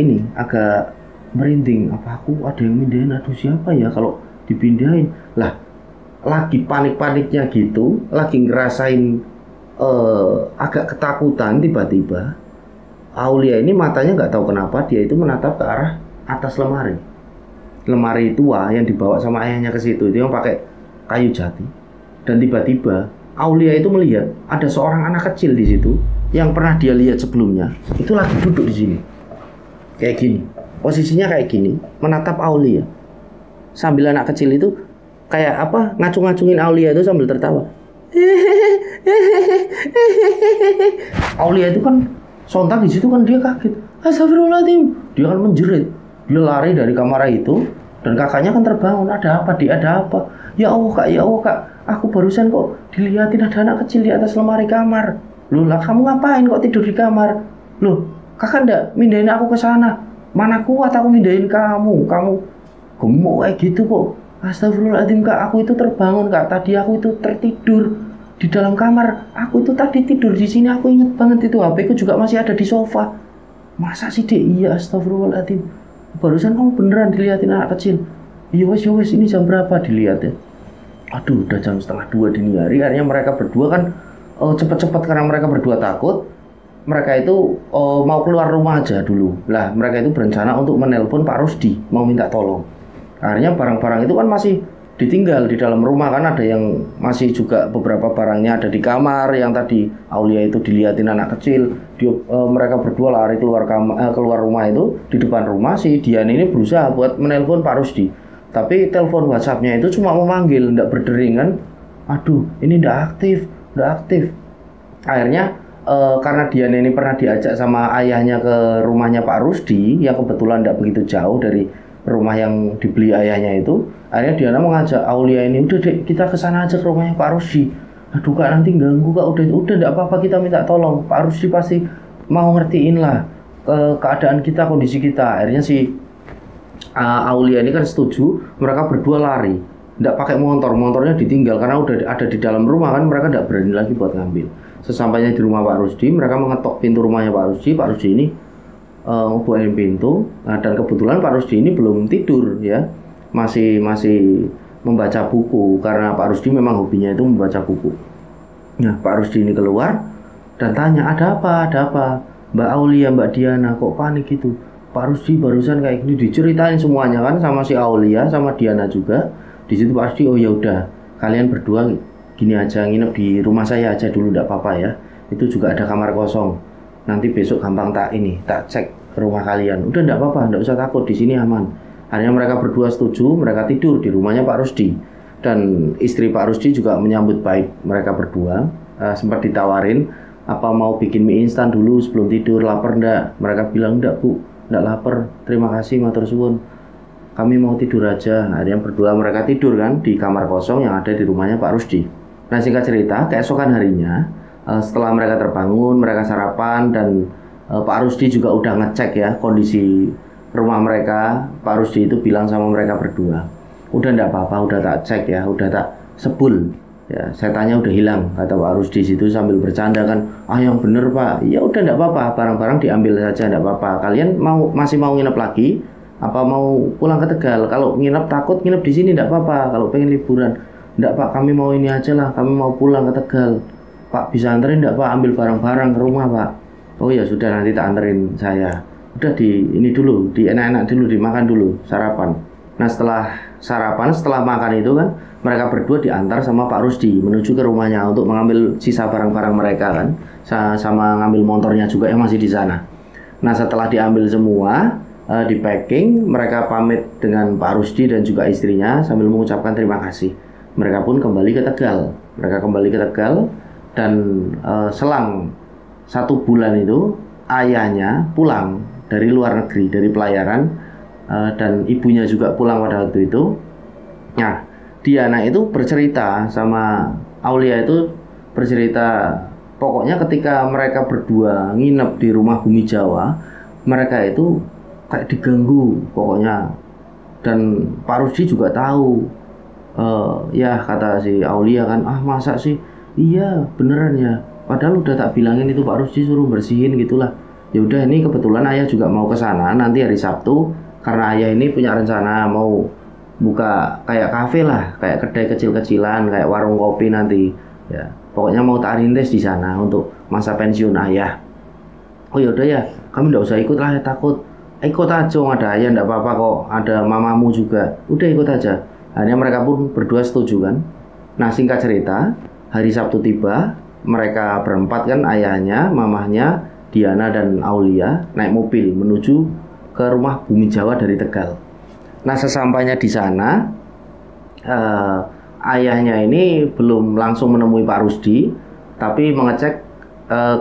merinding, apa aku ada yang mindahin, aduh siapa ya kalau dipindahin. Lah, lagi panik-paniknya gitu, lagi ngerasain agak ketakutan, tiba-tiba Aulia ini matanya nggak tahu kenapa dia itu menatap ke arah atas lemari tua yang dibawa sama ayahnya ke situ, itu yang pakai kayu jati. Dan tiba-tiba Aulia itu melihat ada seorang anak kecil di situ yang pernah dia lihat sebelumnya, itu lagi duduk di sini, kayak gini, posisinya kayak gini, menatap Aulia. Sambil anak kecil itu kayak apa, ngacung-ngacungin Aulia itu sambil tertawa. Aulia itu kan sontak di situ kan dia kaget. Astagfirullahaladzim, dia kan menjerit, dia lari dari kamar itu, dan kakaknya kan terbangun. Ada apa? Dia ada apa? Ya Allah kak, aku barusan kok dilihatin ada anak kecil di atas lemari kamar. Loh lah, kamu ngapain kok tidur di kamar? Loh, kakak ndak mindahin aku ke sana. Mana kuat aku mindahin kamu gemuk kayak gitu kok. Astagfirullahaladzim kak, aku itu terbangun kak. Tadi aku itu tertidur di dalam kamar. Aku itu tadi tidur di sini, aku inget banget itu HP ku juga masih ada di sofa. Masa sih dek? Iya, astagfirullahaladzim. Barusan kamu beneran dilihatin anak kecil. Iya wes, ini jam berapa dilihat ya? Aduh, udah jam 1:30 dini hari. Akhirnya mereka berdua kan cepat-cepat karena mereka berdua takut. Mereka itu mau keluar rumah aja dulu. Lah, mereka itu berencana untuk menelpon Pak Rusdi, mau minta tolong. Akhirnya barang-barang itu kan masih ditinggal di dalam rumah kan, ada yang masih juga beberapa barangnya ada di kamar yang tadi Aulia itu dilihatin anak kecil. Mereka berdua lari keluar rumah itu. Di depan rumah si Dian ini berusaha buat menelpon Pak Rusdi. Tapi telepon WhatsApp-nya itu cuma memanggil, nggak berdering kan. Aduh, ini nggak aktif. Akhirnya karena Diana ini pernah diajak sama ayahnya ke rumahnya Pak Rusdi, yang kebetulan tidak begitu jauh dari rumah yang dibeli ayahnya itu. Akhirnya Diana mengajak Aulia ini, udah dek kita kesana aja ke rumahnya Pak Rusdi. Aduh kak, nanti ganggu kak, udah tidak apa-apa, kita minta tolong. Pak Rusdi pasti mau ngertiin lah keadaan kita, kondisi kita. Akhirnya si Aulia ini kan setuju, mereka berdua lari. Tidak pakai motornya ditinggal karena udah ada di dalam rumah kan, mereka tidak berani lagi buat ngambil. Sesampainya di rumah Pak Rusdi, mereka mengetok pintu rumahnya Pak Rusdi. Pak Rusdi ini ngebukain pintu. Nah, dan kebetulan Pak Rusdi ini belum tidur ya, masih membaca buku, karena Pak Rusdi memang hobinya itu membaca buku. Nah, Pak Rusdi ini keluar dan tanya, ada apa, Mbak Aulia, Mbak Diana, kok panik gitu? Pak Rusdi barusan kayak gini, diceritain semuanya kan sama si Aulia sama Diana juga. Di situ Pak Rusdi, oh ya udah, kalian berdua gini aja, nginep di rumah saya aja dulu, enggak apa-apa ya. Itu juga ada kamar kosong. Nanti besok gampang tak cek rumah kalian. Udah enggak apa-apa, enggak usah takut, di sini aman. Akhirnya mereka berdua setuju, mereka tidur di rumahnya Pak Rusdi. Dan istri Pak Rusdi juga menyambut baik mereka berdua. Sempat ditawarin, apa mau bikin mie instan dulu sebelum tidur, lapar enggak? Mereka bilang, enggak Bu, enggak lapar, terima kasih matur suwun, kami mau tidur aja. Akhirnya berdua mereka tidur kan di kamar kosong yang ada di rumahnya Pak Rusdi. Nah, singkat cerita, keesokan harinya setelah mereka terbangun, mereka sarapan, dan Pak Rusdi juga udah ngecek ya kondisi rumah mereka. Pak Rusdi itu bilang sama mereka berdua, udah enggak apa-apa, udah tak cek ya, udah tak sebul ya, setannya udah hilang, kata Pak Rusdi situ sambil bercanda kan. Yang bener Pak, ya udah enggak apa-apa, barang-barang diambil saja, enggak apa-apa. Kalian masih mau nginep lagi apa mau pulang ke Tegal? Kalau nginep takut nginep di sini enggak apa-apa, kalau pengen liburan. Enggak Pak, kami mau ini aja lah, kami mau pulang ke Tegal. Pak bisa anterin enggak Pak, ambil barang-barang ke rumah Pak? Oh ya sudah, nanti tak anterin saya. Udah di ini dulu, di enak-enak dulu, dimakan dulu, sarapan. Nah, setelah sarapan, setelah makan itu kan, mereka berdua diantar sama Pak Rusdi menuju ke rumahnya untuk mengambil sisa barang-barang mereka kan, sama ngambil motornya juga yang masih di sana. Nah, setelah diambil semua, di packing, mereka pamit dengan Pak Rusdi dan juga istrinya sambil mengucapkan terima kasih. Mereka pun kembali ke Tegal. Dan selang 1 bulan itu ayahnya pulang dari luar negeri, dari pelayaran, dan ibunya juga pulang pada waktu itu. Nah, Diana itu bercerita sama Aulia itu bercerita, pokoknya ketika mereka berdua nginep di rumah Bumi Jawa, mereka itu kayak diganggu pokoknya. Dan Pak Rusdi juga tahu. Ya kata si Aulia kan, masa sih? Iya beneran ya, padahal udah tak bilangin itu Pak Rusdi suruh bersihin gitulah. Ya udah, ini kebetulan ayah juga mau ke sana nanti hari Sabtu, karena ayah ini punya rencana mau buka kayak kafe lah, kayak kedai kecil-kecilan, kayak warung kopi nanti. Ya, pokoknya mau tak rintis di sana untuk masa pensiun ayah. Oh ya udah ya, kami nggak usah ikut lah, ya takut. Ikut aja, ada ayah nggak apa-apa kok, ada mamamu juga. Udah ikut aja. Akhirnya mereka pun berdua setuju kan. Nah, singkat cerita, hari Sabtu tiba, mereka berempat kan, ayahnya, mamahnya, Diana dan Aulia naik mobil menuju ke rumah Bumi Jawa dari Tegal. Nah, sesampainya di sana, ayahnya ini belum langsung menemui Pak Rusdi, tapi mengecek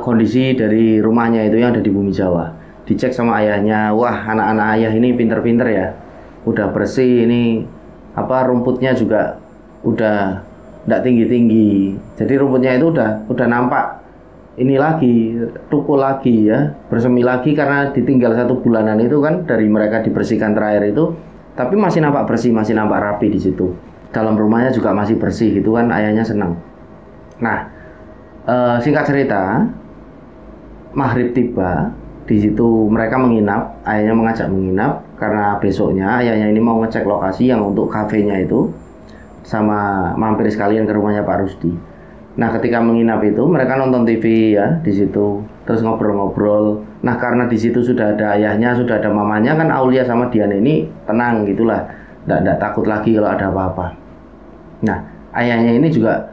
kondisi dari rumahnya itu yang ada di Bumi Jawa. Dicek sama ayahnya, wah anak-anak ayah ini pinter-pinter ya, udah bersih, ini rumputnya juga udah tidak tinggi-tinggi, jadi rumputnya itu udah nampak ini lagi, tukul lagi ya, bersemi lagi, karena ditinggal 1 bulanan itu kan dari mereka dibersihkan terakhir itu, tapi masih nampak bersih, masih nampak rapi di situ. Dalam rumahnya juga masih bersih gitu kan, ayahnya senang. Nah, singkat cerita, maghrib tiba, di situ mereka menginap, ayahnya mengajak menginap karena besoknya ayahnya ini mau ngecek lokasi yang untuk kafenya itu, sama mampir sekalian ke rumahnya Pak Rusdi. Nah, ketika menginap itu mereka nonton TV ya di situ, terus ngobrol-ngobrol. Nah, karena di situ sudah ada ayahnya, sudah ada mamanya kan, Aulia sama Diana ini tenang gitulah, tidak takut lagi kalau ada apa-apa. Nah, ayahnya ini juga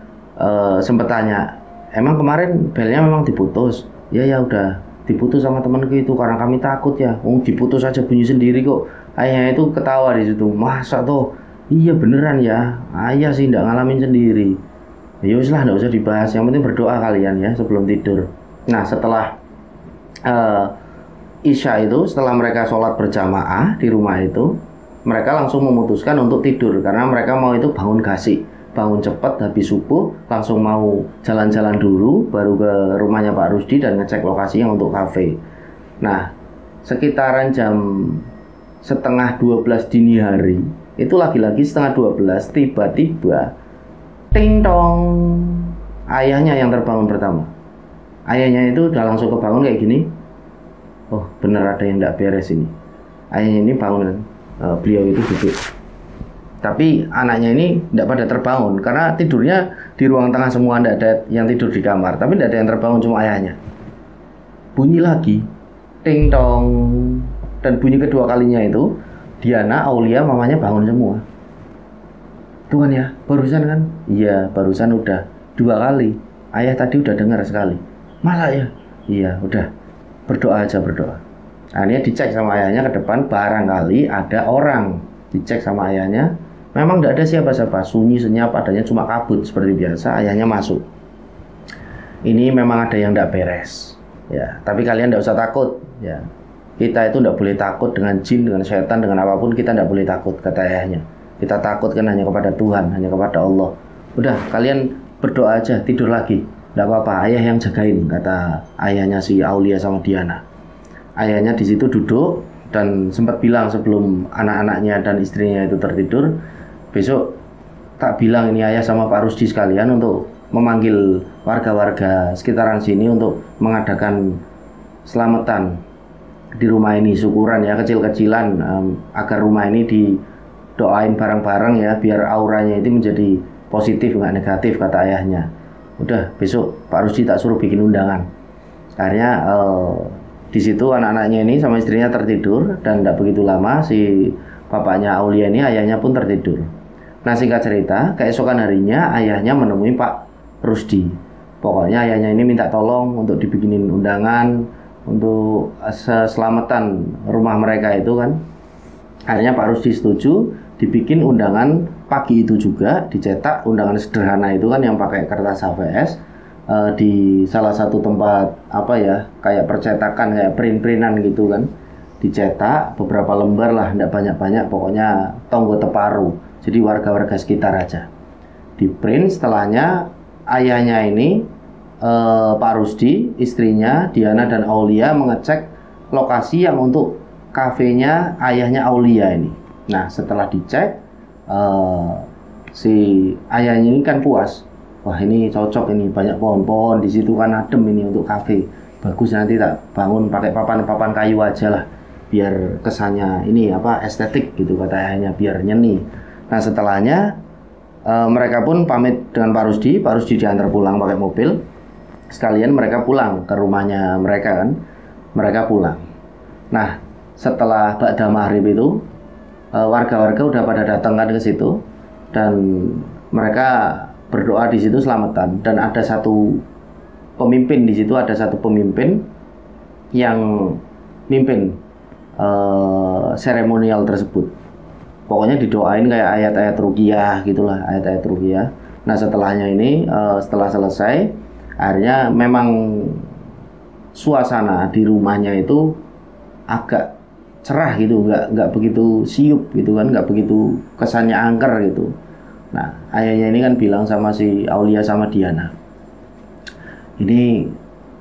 sempat tanya, emang kemarin belnya memang diputus? Ya udah diputus sama temanku itu karena kami takut ya. Diputus aja bunyi sendiri kok. Ayahnya itu ketawa di situ. Masa toh? Iya beneran ya. Ayah sih tidak ngalamin sendiri. Ya wis lah, nggak usah dibahas. Yang penting berdoa kalian ya sebelum tidur. Nah, setelah Isya itu, setelah mereka sholat berjamaah di rumah itu, mereka langsung memutuskan untuk tidur karena mereka mau itu bangun gasik, bangun cepat habis subuh, langsung mau jalan-jalan dulu baru ke rumahnya Pak Rusdi dan ngecek lokasi yang untuk kafe. Nah, sekitaran jam 11:30 dini hari, itu lagi-lagi 11:30, tiba-tiba ting tong, ayahnya yang terbangun pertama. Ayahnya itu udah langsung kebangun kayak gini. Oh, bener ada yang tidak beres ini. Ayahnya ini bangun, beliau itu duduk. Tapi anaknya ini tidak pada terbangun karena tidurnya di ruang tengah semua, tidak ada yang tidur di kamar. Tapi tidak ada yang terbangun, cuma ayahnya. Bunyi lagi, ting tong, dan bunyi kedua kalinya itu Diana, Aulia, mamanya bangun semua. Tuhan ya, barusan kan? Iya, barusan udah 2 kali. Ayah tadi udah dengar sekali. Masa ya? Iya, udah. Berdoa aja, berdoa. Akhirnya dicek sama ayahnya ke depan, barangkali ada orang. Dicek sama ayahnya, memang tidak ada siapa-siapa, sunyi senyap, adanya cuma kabut seperti biasa. Ayahnya masuk. Ini memang ada yang tidak beres. Ya, tapi kalian tidak usah takut. Ya, kita itu tidak boleh takut dengan jin, dengan setan, dengan apapun kita tidak boleh takut, kata ayahnya. Kita takut kan hanya kepada Tuhan, hanya kepada Allah. Udah, kalian berdoa aja, tidur lagi. Tidak apa-apa, ayah yang jagain, kata ayahnya si Aulia sama Diana. Ayahnya di situ duduk dan sempat bilang sebelum anak-anaknya dan istrinya itu tertidur, besok tak bilang ini ayah sama Pak Rusdi sekalian untuk memanggil warga-warga sekitaran sini untuk mengadakan selamatan di rumah ini, syukuran ya, kecil-kecilan, agar rumah ini didoain bareng-bareng ya, biar auranya itu menjadi positif nggak negatif, kata ayahnya. Udah, besok Pak Rusdi tak suruh bikin undangan. Akhirnya di situ anak-anaknya ini sama istrinya tertidur dan tidak begitu lama si bapaknya Aulia ini, ayahnya pun tertidur. Nah, singkat cerita, keesokan harinya ayahnya menemui Pak Rusdi. Pokoknya ayahnya ini minta tolong untuk dibikinin undangan untuk selamatan rumah mereka itu kan. Akhirnya Pak Rusdi setuju, dibikin undangan pagi itu juga, dicetak undangan sederhana itu kan yang pakai kertas HVS. Di salah satu tempat apa ya, kayak percetakan, kayak print-printan gitu kan, dicetak beberapa lembar lah, tidak banyak-banyak, pokoknya tonggo teparu, jadi warga-warga sekitar aja di print. Setelahnya ayahnya ini Pak Rusdi, istrinya Diana dan Aulia mengecek lokasi yang untuk kafenya ayahnya Aulia ini. Nah, setelah dicek si ayahnya ini kan puas. Wah, ini cocok, ini banyak pohon-pohon di situ kan, adem ini untuk kafe. Bagus, nanti tak bangun pakai papan-papan kayu aja lah, biar kesannya ini apa, estetik gitu, kata ayahnya, biar nyeni. Nah, setelahnya mereka pun pamit dengan Pak Rusdi. Pak Rusdi diantar pulang pakai mobil. Sekalian mereka pulang ke rumahnya mereka kan. Mereka pulang. Nah, setelah ba'da maghrib itu warga-warga udah pada datang kan ke situ dan mereka berdoa di situ selamatan. Dan ada satu pemimpin di situ, ada satu pemimpin yang mimpin seremonial tersebut. Pokoknya didoain kayak ayat-ayat ruqyah gitulah, ayat-ayat ruqyah. Nah, setelahnya ini setelah selesai, akhirnya memang suasana di rumahnya itu agak cerah gitu, nggak begitu siup gitu kan, nggak begitu kesannya angker gitu. Nah, ayahnya ini kan bilang sama si Aulia sama Diana, ini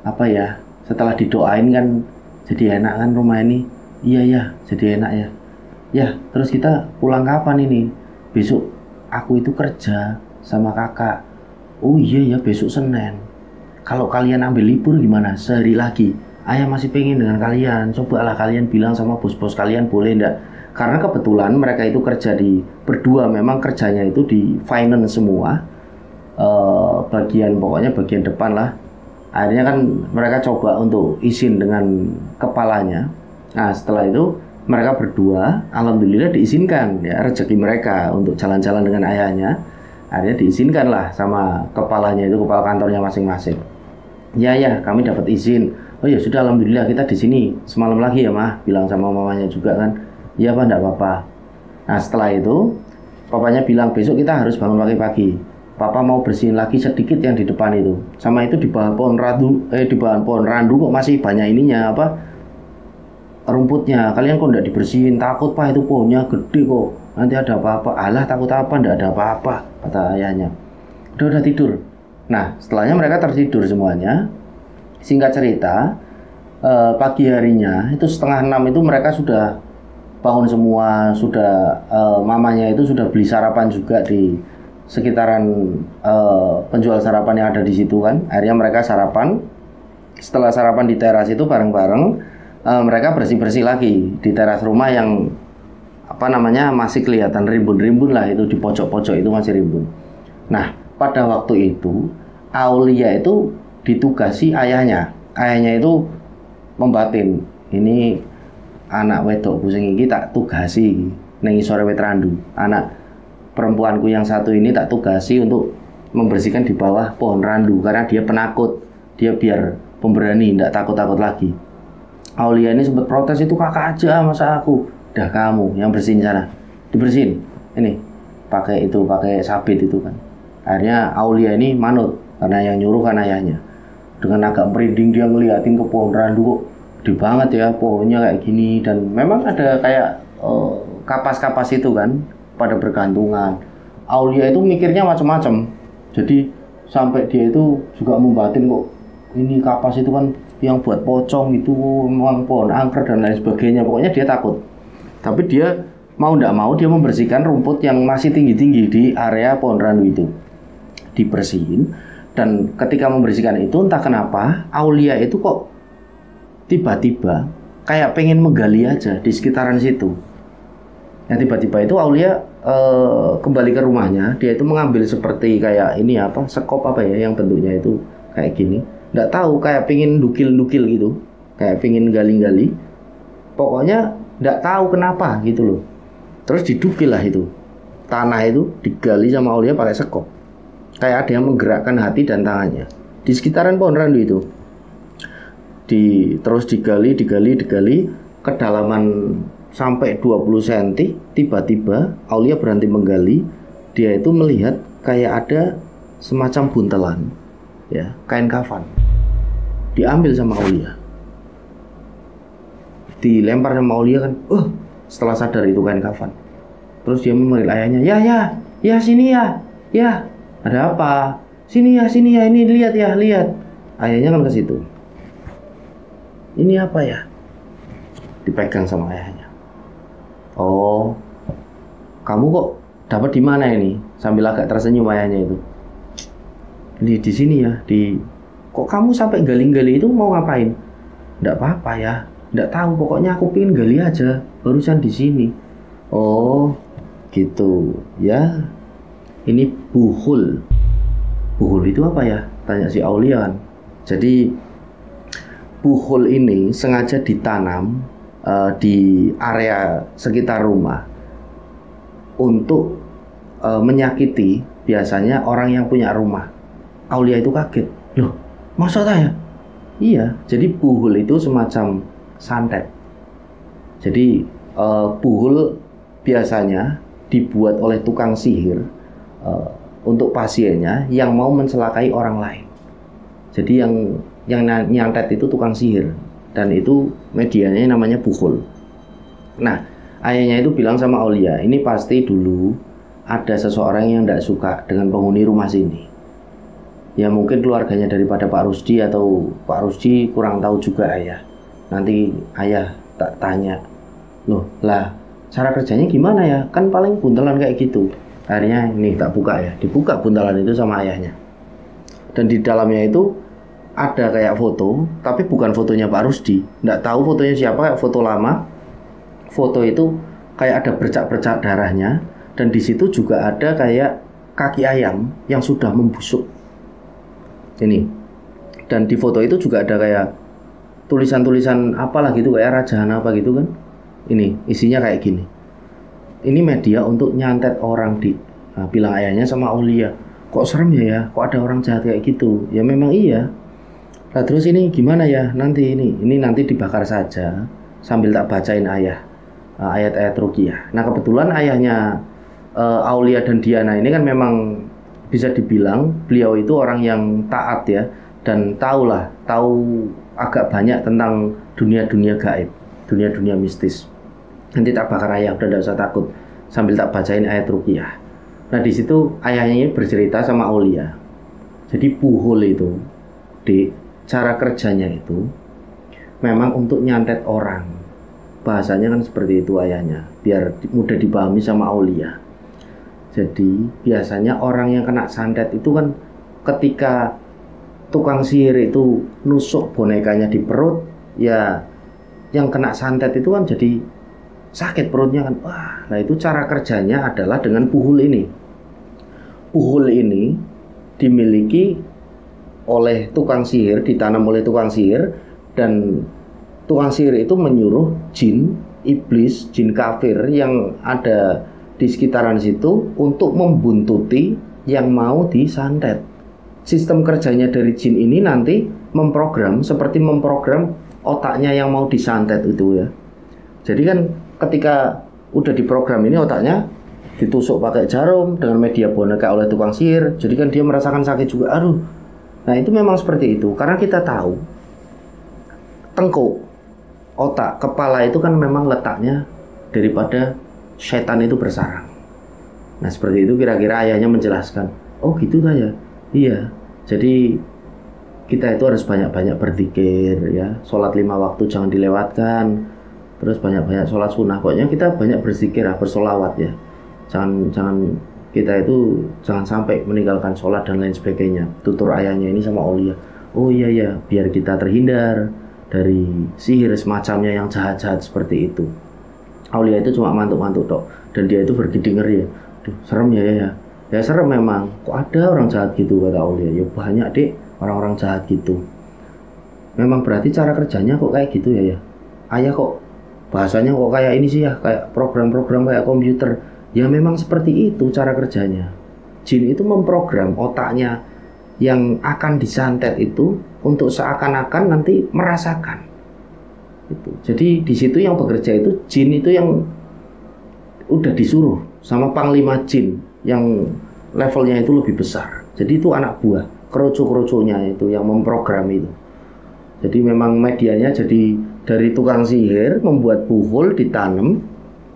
apa ya, setelah didoain kan jadi enak kan rumah ini. Iya ya, jadi enak ya. Ya, terus kita pulang kapan ini? Besok aku itu kerja sama kakak. Oh iya ya, besok Senin. Kalau kalian ambil libur gimana? Sehari lagi. Ayah masih pengen dengan kalian. Cobalah kalian bilang sama bos-bos kalian, boleh enggak? Karena kebetulan mereka itu kerja di berdua, memang kerjanya itu di finance semua, pokoknya bagian depan lah. Akhirnya kan mereka coba untuk izin dengan kepalanya. Nah, setelah itu mereka berdua alhamdulillah diizinkan ya, rezeki mereka untuk jalan-jalan dengan ayahnya. Akhirnya diizinkan lah sama kepalanya itu, kepala kantornya masing-masing. Ya kami dapat izin. Oh ya sudah, alhamdulillah, kita di sini semalam lagi ya mah, bilang sama mamanya juga kan. Iya pak, enggak apa-apa. Nah, setelah itu papanya bilang besok kita harus bangun pagi-pagi. Papa mau bersihin lagi sedikit yang di depan itu. Sama itu di bawah pohon randu, di bawah pohon randu kok masih banyak ininya apa? Rumputnya. Kalian kok enggak dibersihin? Takut pak, itu pohonnya gede kok. Nanti ada apa-apa. Alah, takut apa? Enggak ada apa-apa, kata ayahnya. Udah tidur. Nah, setelahnya mereka tertidur semuanya. Singkat cerita, pagi harinya itu 5:30 itu mereka sudah bangun semua, sudah mamanya itu sudah beli sarapan juga di sekitaran penjual sarapan yang ada di situ kan. Akhirnya mereka sarapan. Setelah sarapan di teras itu bareng-bareng, mereka bersih-bersih lagi di teras rumah yang apa namanya, masih kelihatan rimbun-rimbun lah itu di pojok-pojok itu masih rimbun. Nah, pada waktu itu Aulia itu ditugasi ayahnya. Ayahnya itu membatin, ini anak wedokku sing iki tak tugasi ning isore wit randu. Anak perempuanku yang satu ini tak tugasi untuk membersihkan di bawah pohon randu karena dia penakut. Dia biar pemberani, tidak takut-takut lagi. Aulia ini sempat protes, itu kakak aja masa aku. Udah kamu yang bersihin sana, dibersihin. Ini pakai sabit itu kan. Akhirnya Aulia ini manut karena yang nyuruh kan ayahnya. Dengan agak merinding dia ngeliatin ke pohon randu, kok gede banget ya pohonnya kayak gini, dan memang ada kayak kapas-kapas itu kan pada bergantungan. Aulia itu mikirnya macam-macam. Jadi sampai dia itu juga membatin, kok ini kapas itu kan yang buat pocong itu memang pohon angker dan lain sebagainya. Pokoknya dia takut. Tapi dia mau tidak mau dia membersihkan rumput yang masih tinggi-tinggi di area pohon randu itu. Dibersihin, dan ketika membersihkan itu entah kenapa Aulia itu kok tiba-tiba kayak pengen menggali aja di sekitaran situ. Nah, tiba-tiba itu Aulia kembali ke rumahnya. Dia itu mengambil seperti kayak ini apa, sekop apa ya yang bentuknya itu kayak gini. Nggak tahu, kayak pengen dukil-dukil gitu, kayak pengen gali-gali. Pokoknya nggak tahu kenapa gitu loh. Terus didukil lah itu. Tanah itu digali sama Aulia pakai sekop. Kayak ada yang menggerakkan hati dan tangannya. Di sekitaran pohon randu itu. Terus digali, kedalaman sampai 20 cm. Tiba-tiba Aulia berhenti menggali. Dia itu melihat kayak ada semacam buntelan, ya, kain kafan. Diambil sama Aulia, dilempar sama Aulia kan. Setelah sadar itu kain kafan. Terus dia memanggil ayahnya, ya sini ya, ada apa? Sini ya, ini lihat ya, lihat. Ayahnya kan ke situ. Ini apa ya? Dipegang sama ayahnya. Oh, kamu kok dapat di mana ini? Sambil agak tersenyum ayahnya itu. Di sini ya, kok kamu sampai gali-gali itu mau ngapain? Nggak apa-apa ya, nggak tahu, pokoknya aku pengen gali aja, barusan di sini. Oh, gitu ya. Ini buhul. Buhul itu apa ya? Tanya si Aulia kan. Jadi buhul ini sengaja ditanam di area sekitar rumah untuk menyakiti biasanya orang yang punya rumah. Aulia itu kaget. Loh, masa ya? Iya, jadi buhul itu semacam santet. Jadi buhul biasanya dibuat oleh tukang sihir untuk pasiennya yang mau mencelakai orang lain. Jadi yang nyantet itu tukang sihir, dan itu medianya namanya buhul. Nah, ayahnya itu bilang sama Aulia, ini pasti dulu ada seseorang yang tidak suka dengan penghuni rumah sini. Ya mungkin keluarganya daripada Pak Rusdi, atau Pak Rusdi kurang tahu juga ayah. Nanti ayah tak tanya, loh lah cara kerjanya gimana ya? Kan paling buntelan kayak gitu. Akhirnya ini tak buka ya, dibuka buntelan itu sama ayahnya. Dan di dalamnya itu ada kayak foto, tapi bukan fotonya Pak Rusdi. Nggak tahu fotonya siapa, kayak foto lama. Foto itu kayak ada bercak-bercak darahnya, dan di situ juga ada kayak kaki ayam yang sudah membusuk. Ini. Dan di foto itu juga ada kayak tulisan-tulisan apalah gitu, kayak rajaan apa gitu kan. Ini isinya kayak gini. Ini media untuk nyantet orang, bilang ayahnya sama Aulia. Kok serem ya? Kok ada orang jahat kayak gitu? Ya memang iya. Nah terus ini gimana ya? Nanti ini nanti dibakar saja sambil tak bacain ayat-ayat ruqyah. Nah kebetulan ayahnya Aulia dan Diana ini kan memang bisa dibilang beliau itu orang yang taat ya, dan tahu agak banyak tentang dunia-dunia gaib, dunia-dunia mistis. Nanti tak bakar ayah, udah tidak usah takut, sambil tak bacain ayat ruqyah. Nah di situ ayahnya ini bercerita sama Aulia. Jadi buhul itu, cara kerjanya itu memang untuk nyantet orang. Bahasanya kan seperti itu ayahnya, biar mudah dipahami sama Aulia. Jadi biasanya orang yang kena santet itu kan ketika tukang sihir itu nusuk bonekanya di perut, ya yang kena santet itu kan jadi sakit perutnya kan. Wah, nah itu cara kerjanya adalah dengan puhul ini. Puhul ini dimiliki oleh tukang sihir, ditanam oleh tukang sihir, dan tukang sihir itu menyuruh jin, iblis, jin kafir yang ada di sekitaran situ untuk membuntuti yang mau disantet. Sistem kerjanya dari jin ini nanti memprogram seperti memprogram otaknya yang mau disantet itu ya. Jadi kan ketika udah diprogram ini otaknya ditusuk pakai jarum dengan media boneka oleh tukang sihir, jadi kan dia merasakan sakit juga. Aduh. Nah itu memang seperti itu karena kita tahu tengkuk, otak, kepala itu kan memang letaknya daripada setan itu bersarang. Nah seperti itu kira-kira ayahnya menjelaskan. Oh gitu lah ya. Iya. Jadi kita itu harus banyak-banyak berzikir ya. Sholat 5 waktu jangan dilewatkan. Terus banyak-banyak sholat sunnah. Pokoknya kita banyak berzikir lah, bersolawat ya. Jangan kita itu jangan sampai meninggalkan sholat dan lain sebagainya. Tutur ayahnya ini sama Aulia. Oh iya ya, biar kita terhindar dari sihir semacamnya yang jahat-jahat seperti itu. Aulia itu cuma mantuk-mantuk tok, dan dia itu bergidinger ya. Duh, serem ya. Ya serem memang. Kok ada orang jahat gitu kata Aulia. Ya banyak dek orang-orang jahat gitu. Memang berarti cara kerjanya kok kayak gitu ya. Ayah kok bahasanya kok kayak ini sih ya, kayak program-program kayak komputer. Ya memang seperti itu cara kerjanya. Jin itu memprogram otaknya yang akan disantet itu untuk seakan-akan nanti merasakan. Itu. Jadi di situ yang bekerja itu jin itu yang udah disuruh sama panglima jin yang levelnya itu lebih besar. Jadi itu anak buah, keroco-keroconya itu yang memprogram itu. Jadi memang medianya jadi dari tukang sihir membuat puhul ditanam,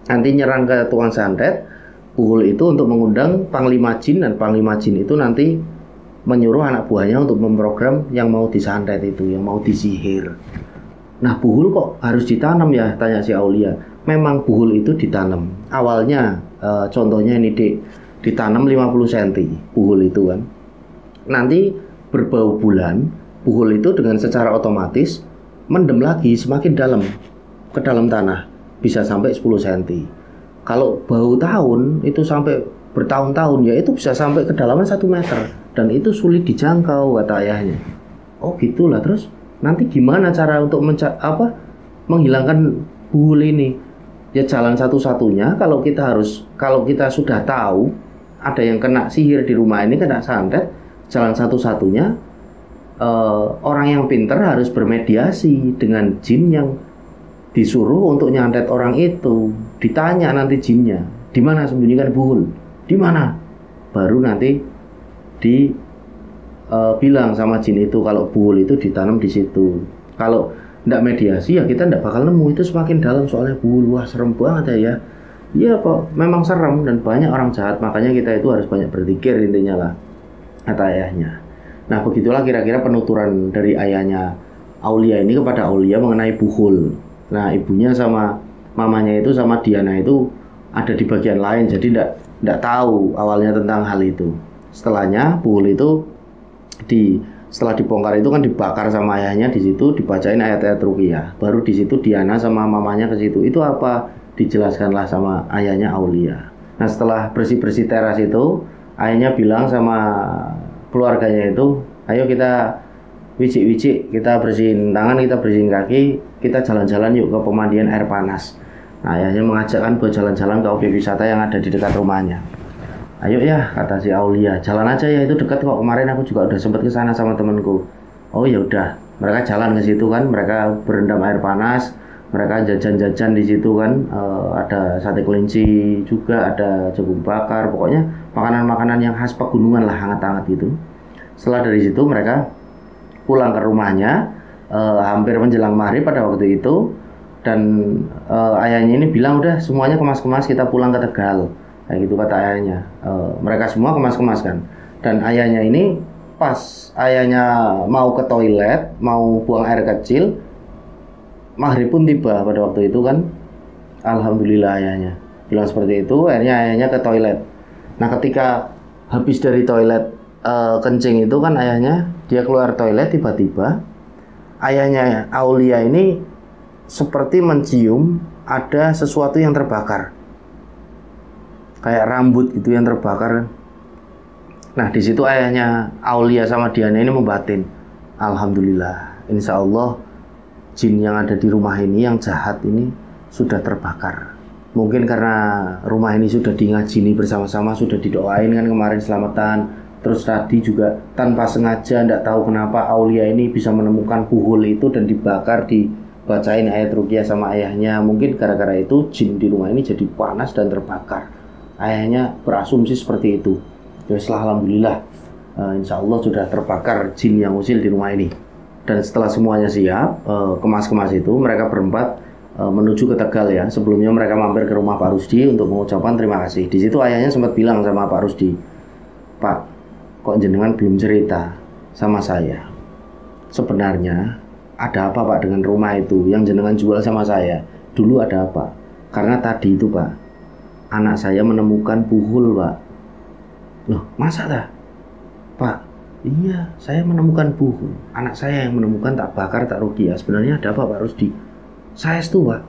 nanti nyerang ke tukang santet. Puhul itu untuk mengundang panglima jin, dan panglima jin itu nanti menyuruh anak buahnya untuk memprogram yang mau disantet itu, yang mau disihir. Nah puhul kok harus ditanam ya, tanya si Aulia. Memang puhul itu ditanam. Awalnya contohnya ini ditanam 50 cm puhul itu kan. Nanti berbau bulan, puhul itu dengan secara otomatis mendem lagi semakin dalam ke dalam tanah, bisa sampai 10 cm. Kalau bau tahun itu sampai bertahun-tahun ya itu bisa sampai kedalaman 1 meter, dan itu sulit dijangkau kata ayahnya. Oh gitulah. Terus nanti gimana cara untuk menghilangkan puhul ini? Ya jalan satu-satunya kalau kita sudah tahu ada yang kena sihir di rumah ini, kena santet, jalan satu-satunya orang yang pintar harus bermediasi dengan jin yang disuruh untuk nyantet orang itu. Ditanya nanti jinnya, di mana sembunyikan puhul? Di mana? Baru nanti bilang sama jin itu kalau puhul itu ditanam di situ. Kalau tidak mediasi ya kita tidak bakal nemu, itu semakin dalam soalnya puhul. Wah serem banget ya. Iya kok memang serem dan banyak orang jahat, makanya kita itu harus banyak berzikir intinya lah kata ayahnya. Nah begitulah kira-kira penuturan dari ayahnya Aulia ini kepada Aulia mengenai puhul. Nah ibunya sama mamanya itu sama Diana itu ada di bagian lain, jadi tidak tahu awalnya tentang hal itu. Setelahnya puhul itu setelah dibongkar itu kan dibakar sama ayahnya, di situ dibacain ayat-ayat ruqyah. Baru di situ Diana sama mamanya ke situ. Itu apa? Dijelaskanlah sama ayahnya Aulia. Nah setelah bersih-bersih teras itu, ayahnya bilang sama keluarganya itu, ayo kita wicik-wicik, kita bersihin tangan, kita bersihin kaki, kita jalan-jalan yuk ke pemandian air panas. Nah ayahnya mengajakkan buat jalan-jalan ke objek wisata yang ada di dekat rumahnya. Ayo ya kata si Aulia, jalan aja ya, itu dekat kok, kemarin aku juga udah sempat ke sana sama temanku. Oh ya udah, mereka jalan ke situ kan, mereka berendam air panas, mereka jajan-jajan di situ kan, ada sate kelinci juga, ada jagung bakar, pokoknya makanan-makanan yang khas pegunungan lah, hangat-hangat gitu. Setelah dari situ mereka pulang ke rumahnya, hampir menjelang maghrib pada waktu itu, dan ayahnya ini bilang udah semuanya kemas-kemas, kita pulang ke Tegal. Kayak gitu kata ayahnya. Mereka semua kemas-kemas kan. Dan ayahnya ini pas ayahnya mau ke toilet, mau buang air kecil, maghrib pun tiba pada waktu itu kan. Alhamdulillah ayahnya bilang seperti itu. Akhirnya ayahnya ke toilet. Nah ketika habis dari toilet kencing itu kan ayahnya, dia keluar toilet, tiba-tiba ayahnya Aulia ini seperti mencium ada sesuatu yang terbakar, kayak rambut gitu yang terbakar. Nah di situ ayahnya Aulia sama Diana ini membatin, alhamdulillah, insya Allah jin yang ada di rumah ini yang jahat ini sudah terbakar. Mungkin karena rumah ini sudah ngajini bersama-sama, sudah didoain kan kemarin selamatan. Terus tadi juga tanpa sengaja, tidak tahu kenapa Aulia ini bisa menemukan buhul itu dan dibakar, dibacain ayat ruqyah sama ayahnya. Mungkin gara-gara itu jin di rumah ini jadi panas dan terbakar. Ayahnya berasumsi seperti itu. Ya setelah alhamdulillah, insya Allah sudah terbakar jin yang usil di rumah ini. Dan setelah semuanya siap, kemas-kemas itu, mereka berempat menuju ke Tegal ya. Sebelumnya mereka mampir ke rumah Pak Rusdi untuk mengucapkan terima kasih. Di situ ayahnya sempat bilang sama Pak Rusdi, Pak, kok jenengan belum cerita sama saya? Sebenarnya ada apa Pak dengan rumah itu yang jenengan jual sama saya? Dulu ada apa? Karena tadi itu Pak, anak saya menemukan buhul Pak. Loh masa dah? Pak, iya saya menemukan buhul. Anak saya yang menemukan, tak bakar, tak ruqyah. Sebenarnya ada apa Pak Rusdi? Saya itu Pak,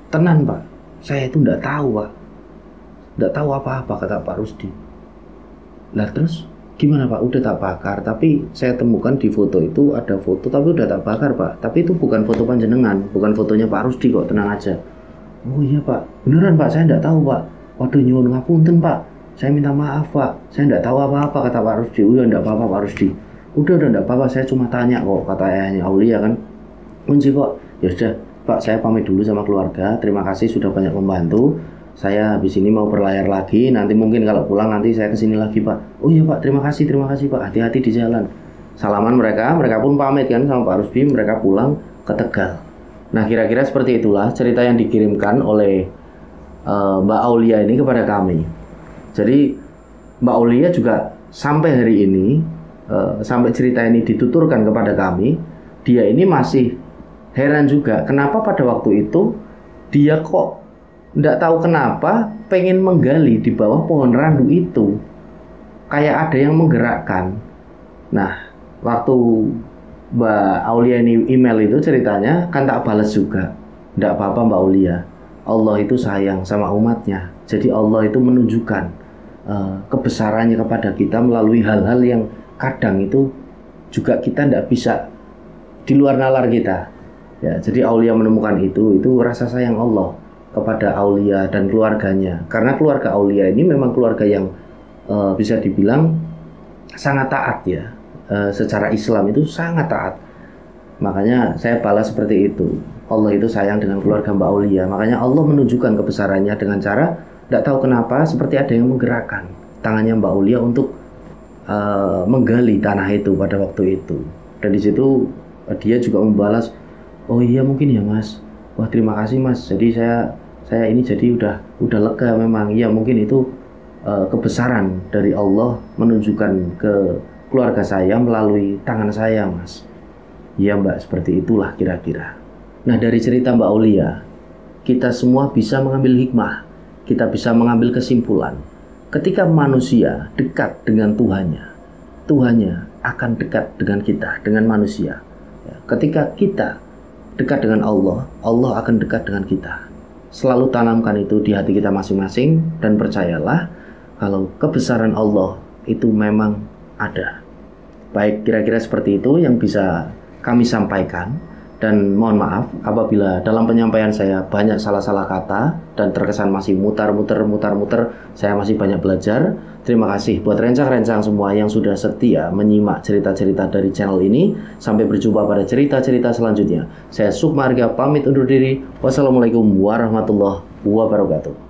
tenan Pak, saya itu tidak tahu Pak, tidak tahu apa-apa, kata Pak Rusdi. Lah terus gimana Pak? Udah tak bakar, tapi saya temukan di foto itu ada foto tapi udah tak bakar Pak. Tapi itu bukan foto panjenengan, bukan fotonya Pak Rusdi kok, tenang aja. Oh iya Pak, beneran Pak, saya tidak tahu Pak. Waduh nyuwun ngapunten Pak, saya minta maaf Pak, saya tidak tahu apa-apa, kata Pak Rusdi. Udah tidak apa-apa Pak Rusdi, udah tidak apa-apa, saya cuma tanya kok, kata ayahnya Aulia kan. Kunci kok. Ya sudah Pak, saya pamit dulu sama keluarga, terima kasih sudah banyak membantu. Saya habis ini mau berlayar lagi, nanti mungkin kalau pulang nanti saya kesini lagi Pak. Oh iya Pak, terima kasih Pak, hati-hati di jalan. Salaman mereka pun pamit kan sama Pak Rusdi, mereka pulang ke Tegal. Nah kira-kira seperti itulah cerita yang dikirimkan oleh Mbak Aulia ini kepada kami. Jadi Mbak Aulia juga sampai hari ini, sampai cerita ini dituturkan kepada kami, dia ini masih heran juga kenapa pada waktu itu dia kok tidak tahu kenapa pengen menggali di bawah pohon randu itu, kayak ada yang menggerakkan. Nah waktu Mbak Aulia ini email itu ceritanya kan tak balas juga, tidak apa-apa Mbak Aulia, Allah itu sayang sama umatnya. Jadi Allah itu menunjukkan kebesarannya kepada kita melalui hal-hal yang kadang itu juga kita tidak bisa, di luar nalar kita. Ya, jadi Aulia menemukan itu rasa sayang Allah kepada Aulia dan keluarganya. Karena keluarga Aulia ini memang keluarga yang bisa dibilang sangat taat ya. Secara Islam itu sangat taat. Makanya saya balas seperti itu. Allah itu sayang dengan keluarga Mbak Aulia. Makanya Allah menunjukkan kebesarannya dengan cara tidak tahu kenapa seperti ada yang menggerakkan tangannya Mbak Aulia untuk menggali tanah itu pada waktu itu. Dan di situ dia juga membalas, oh iya mungkin ya Mas. Wah terima kasih Mas. Jadi saya ini jadi udah lega memang. Iya mungkin itu kebesaran dari Allah menunjukkan ke keluarga saya melalui tangan saya Mas. Iya Mbak, seperti itulah kira-kira. Nah dari cerita Mbak Aulia, kita semua bisa mengambil hikmah. Kita bisa mengambil kesimpulan. Ketika manusia dekat dengan Tuhannya, Tuhannya akan dekat dengan kita, dengan manusia. Ketika kita dekat dengan Allah, Allah akan dekat dengan kita. Selalu tanamkan itu di hati kita masing-masing dan percayalah kalau kebesaran Allah itu memang ada. Baik, kira-kira seperti itu yang bisa kami sampaikan. Dan mohon maaf apabila dalam penyampaian saya banyak salah-salah kata dan terkesan masih mutar-muter, saya masih banyak belajar. Terima kasih buat rencang-rencang semua yang sudah setia menyimak cerita-cerita dari channel ini. Sampai berjumpa pada cerita-cerita selanjutnya. Saya Sukmarga pamit undur diri. Wassalamualaikum warahmatullahi wabarakatuh.